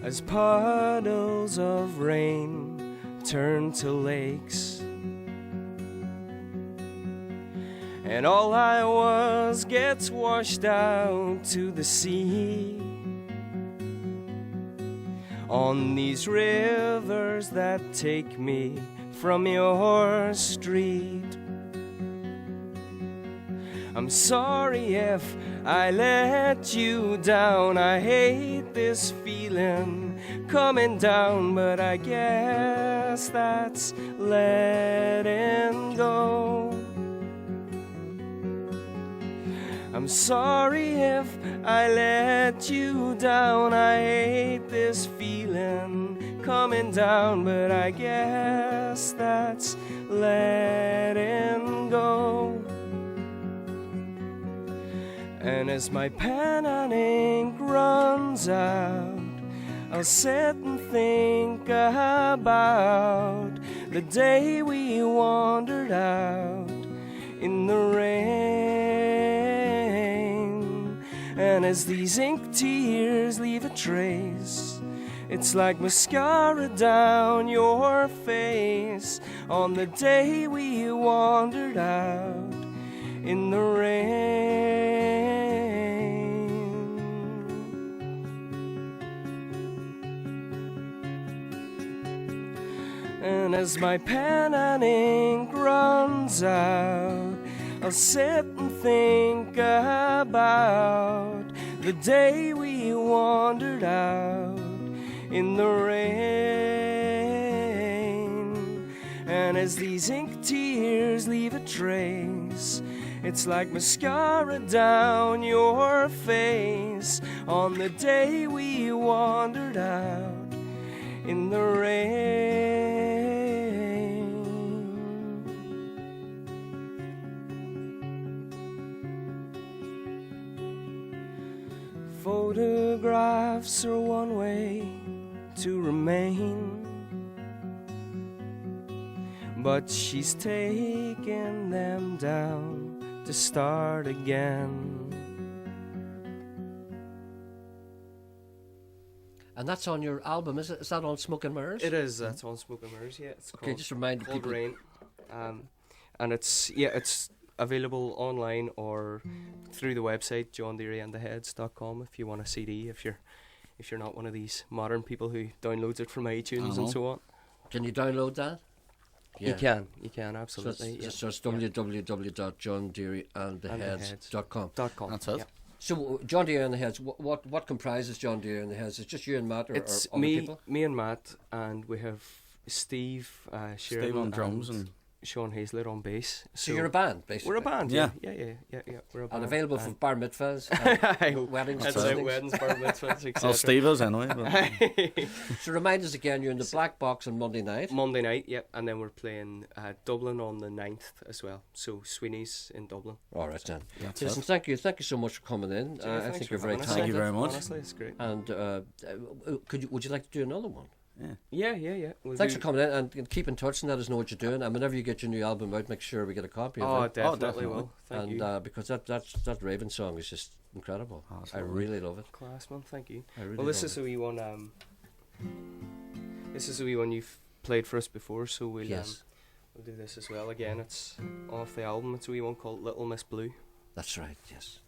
as puddles of rain turn to lakes. And all I was gets washed out to the sea on these rivers that take me from your street. I'm sorry if I let you down. I hate this feeling coming down, but I guess that's letting go. I'm sorry if I let you down. I hate this feeling coming down, but I guess that's letting go. And as my pen and ink runs out, I'll sit and think about the day we wandered out in the rain. And as these ink tears leave a trace, it's like mascara down your face on the day we wandered out in the rain. And as my pen and ink runs out, I'll sit and think about the day we wandered out in the rain. And as these ink tears leave a trace, it's like mascara down your face on the day we wandered out in the rain. Photographs are one way to remain, but she's taken them down to start again. And that's on your album, is it? Is that on Smoke and Mirrors? It is. That's on Smoke and Mirrors. Yeah. It's okay. Just remind people. Rain. And it's available online or through the website johndearyandtheheads.com if you want a CD. If you're not one of these modern people who downloads it from iTunes and so on. Can you download that? Yeah. You can absolutely. So it's www.johndearyandtheheads.com. That's it. Yeah. So John Deere and the Heads, what comprises John Deere and the Heads? It's just you and Matt, or it's other people? Me and Matt, and we have Steve Sheeran on drums and Sean Hazlett on bass. So you're a band, basically? We're a band, yeah. We're a band. And available for bar mitzvahs, weddings, that's right, weddings, bar mitzvahs, etc. Well, Steve-os anyway. But. So remind us again, you're in the Black Box on Monday night? Monday night, yep. And then we're playing Dublin on the 9th as well. So Sweeney's in Dublin. All right, then. Listen, thank you so much for coming in. I think you're very talented. Thank you very much. Honestly, it's great. And would you like to do another one? Yeah. Thanks for coming in, and keep in touch and let us know what you're doing. And whenever you get your new album out, make sure we get a copy of it. Definitely will. Thank you. Because that Raven song is just incredible. I really love it. Class, man. Thank you. Well, this is a wee one. This is a wee one you've played for us before, so we'll do this as well. Again, it's off the album. It's a wee one called Little Miss Blue. That's right. Yes.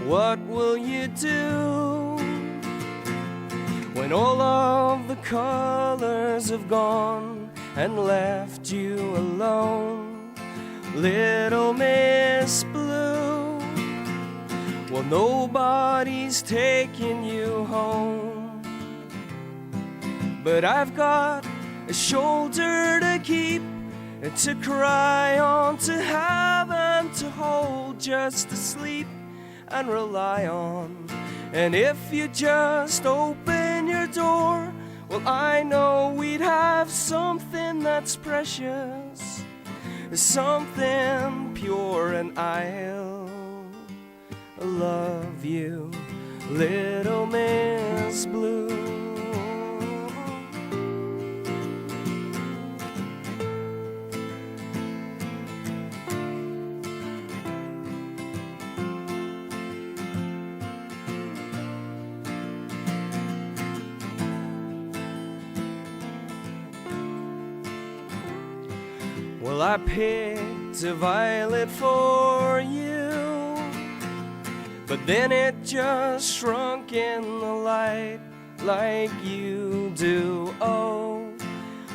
What will you do when all of the colors have gone and left you alone, little Miss Blue? Well, nobody's taking you home, but I've got a shoulder to keep, to cry on, to have and to hold, just to sleep and rely on. And if you just open your door, well, I know we'd have something that's precious, something pure, and I'll love you, little Miss Blue. Well, I picked a violet for you, but then it just shrunk in the light like you do. Oh,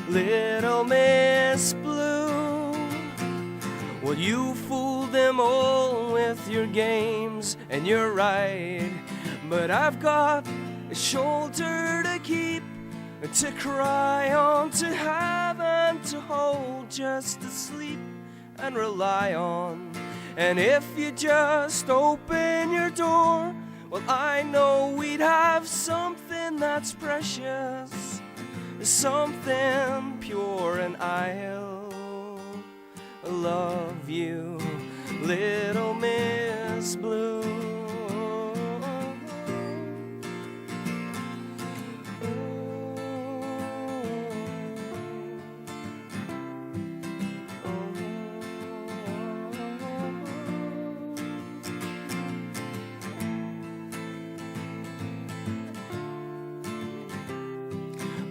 little Miss Blue, well, you fooled them all with your games, and you're right, but I've got a shoulder to keep, to cry on, to have and to hold, just to sleep and rely on. And if you just open your door, well, I know we'd have something that's precious, something pure, and I'll love you, little Miss Blue.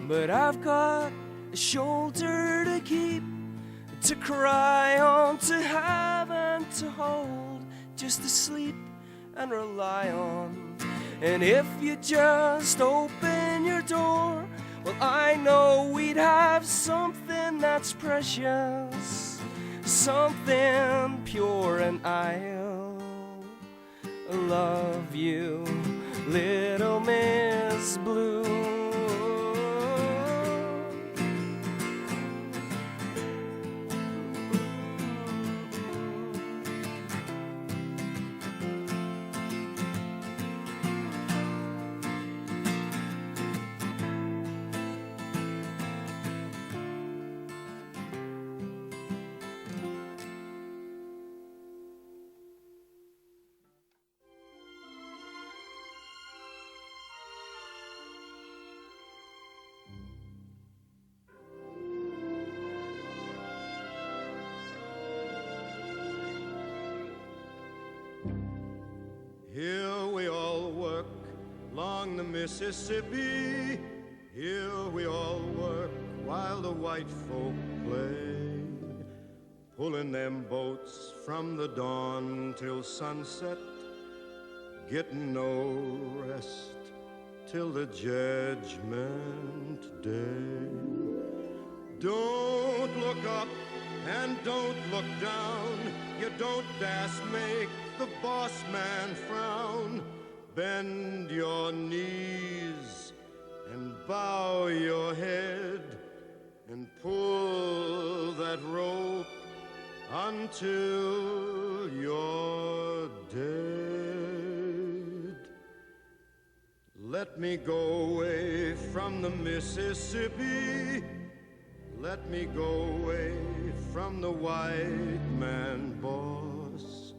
But I've got a shoulder to keep, to cry on, to have and to hold, just to sleep and rely on. And if you just open your door, well, I know we'd have something that's precious, something pure, and I'll love you, little Miss Blue. Here we all work along the Mississippi. Here we all work while the white folk play, pulling them boats from the dawn till sunset. getting no rest till the judgment day. Don't look up and don't look down. You don't dast make the boss man frown. Bend your knees and bow your head and pull that rope until you're dead. Let me go away from the Mississippi. Let me go away from the white man boss.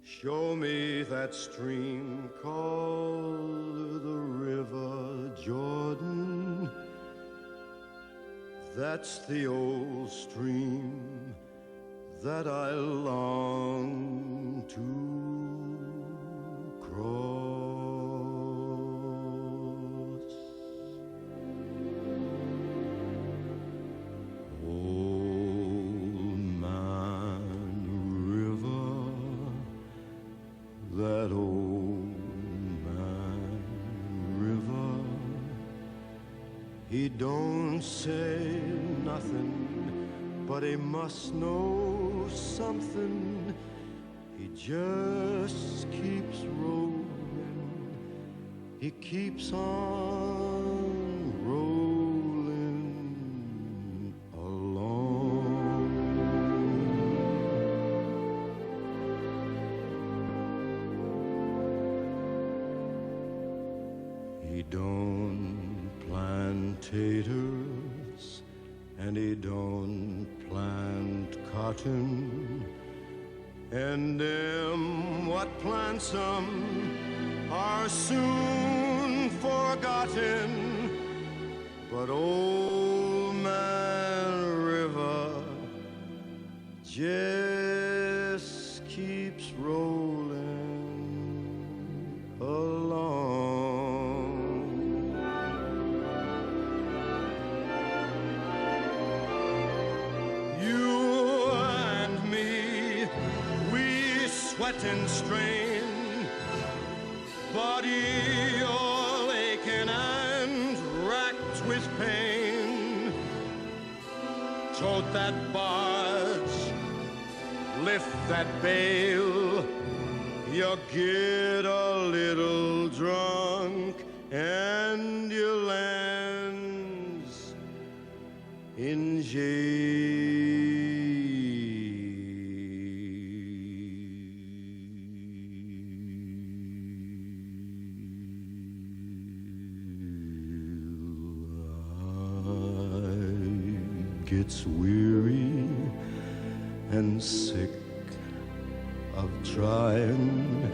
Show me that stream called the River Jordan. That's the old stream that I long to cross. Old Man River, that old man river, he don't say nothing, but he must know something. He just keeps rolling, he keeps on rolling along. He don't plant taters and he don't plant cotton, and them what plants them are soon forgotten. But Old Man River just keeps rolling along. You and me, we sweat and strain, body all aching and racked with pain. Tote that barge, lift that bale, you get a little drunk and you lands in gets weary and sick of trying.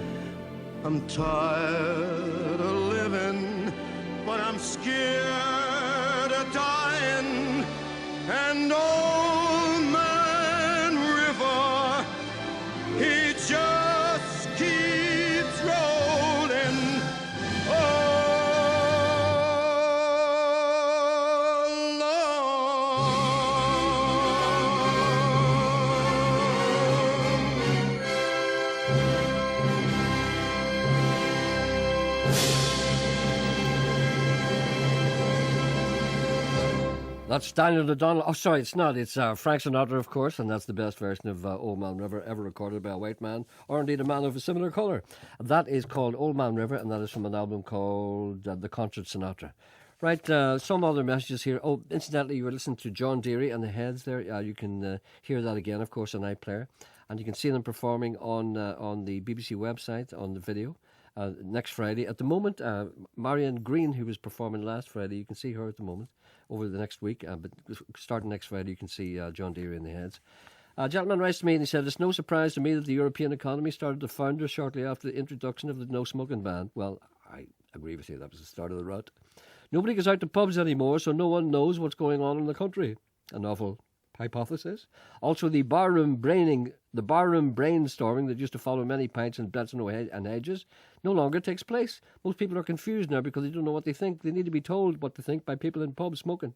I'm tired of living, but I'm scared of dying. And Old Man River, he just keeps rolling That's Daniel O'Donnell. Oh, sorry, it's not. It's Frank Sinatra, of course, and that's the best version of Old Man River ever recorded by a white man, or indeed a man of a similar colour. That is called Old Man River, and that is from an album called The Concert Sinatra. Right, some other messages here. Oh, incidentally, you were listening to John Deary and the Heads there. You can hear that again, of course, on iPlayer. And you can see them performing on the BBC website, on the video, next Friday. At the moment, Marianne Green, who was performing last Friday, you can see her at the moment over the next week. But starting next Friday, you can see John Deary and the Heads. A gentleman writes to me and he said, "It's no surprise to me that the European economy started to founder shortly after the introduction of the no-smoking ban." Well, I agree with you. That was the start of the rut. Nobody goes out to pubs anymore, so no one knows what's going on in the country. A novel hypothesis. Also, the barroom The barroom brainstorming that used to follow many pints and bets and hedges no longer takes place. Most people are confused now because they don't know what they think. They need to be told what to think by people in pubs smoking.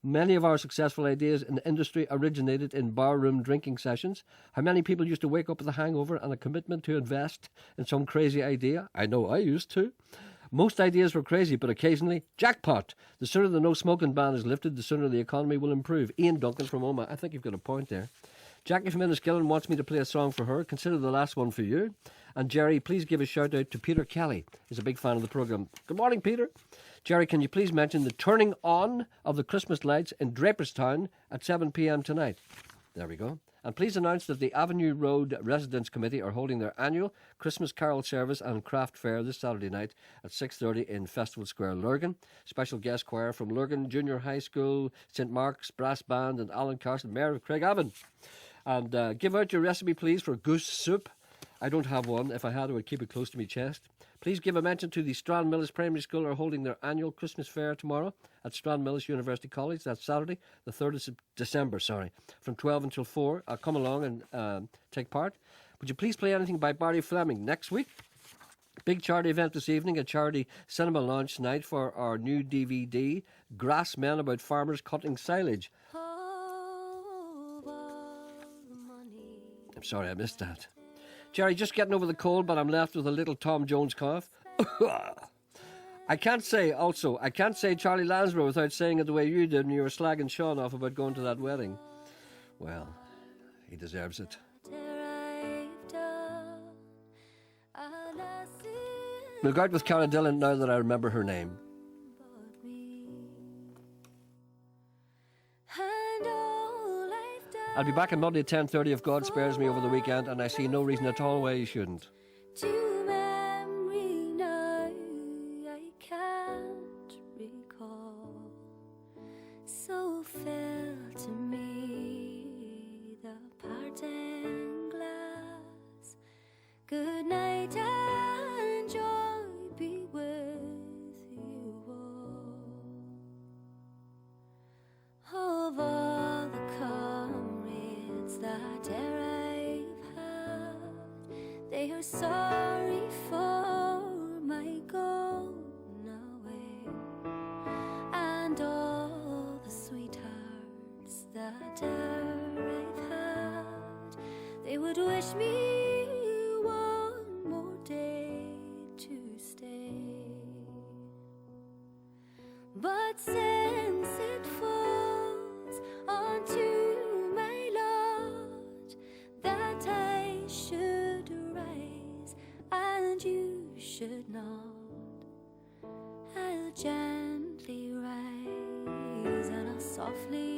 Many of our successful ideas in the industry originated in barroom drinking sessions. How many people used to wake up with a hangover and a commitment to invest in some crazy idea? I know I used to. Most ideas were crazy, but occasionally, jackpot. The sooner the no smoking ban is lifted, the sooner the economy will improve. Ian Duncan from Oma. I think you've got a point there. Jackie from Enniskillen wants me to play a song for her. Consider the last one for you. And Gerry, please give a shout out to Peter Kelly. He's a big fan of the programme. Good morning, Peter. Gerry, can you please mention the turning on of the Christmas lights in Draperstown at 7 p.m. tonight? There we go. And please announce that the Avenue Road Residents Committee are holding their annual Christmas Carol Service and Craft Fair this Saturday night at 6:30 in Festival Square, Lurgan. Special guest choir from Lurgan Junior High School, St Mark's Brass Band and Alan Carson, Mayor of Craigavon. And give out your recipe, please, for goose soup. I don't have one. If I had, I would keep it close to my chest. Please give a mention to the Strandmillis Primary School are holding their annual Christmas fair tomorrow at Strandmillis University College. That's Saturday, the 3rd of December, from 12 until 4. I'll come along and take part. Would you please play anything by Barry Fleming next week? Big charity event this evening, a charity cinema launch night for our new DVD, Grass Men, about farmers cutting silage. I'm sorry I missed that. Gerry, just getting over the cold, but I'm left with a little Tom Jones cough. I can't say Charlie Lansbury without saying it the way you did when you were slagging Sean off about going to that wedding. Well, he deserves it. We'll go out with Cara Dillon now that I remember her name. I'll be back on Monday at 10:30 if God spares me over the weekend, and I see no reason at all why you shouldn't. To memory now I can't recall. So fell to me the parting glass. Good night and joy be with you all. Of all the comrades that e'er I've had, they are sorry for my going away, and all the sweethearts that e'er I've had, they would wish me one more day to stay. But since it falls onto my lot that I should rise and you should not, I'll gently rise and I'll softly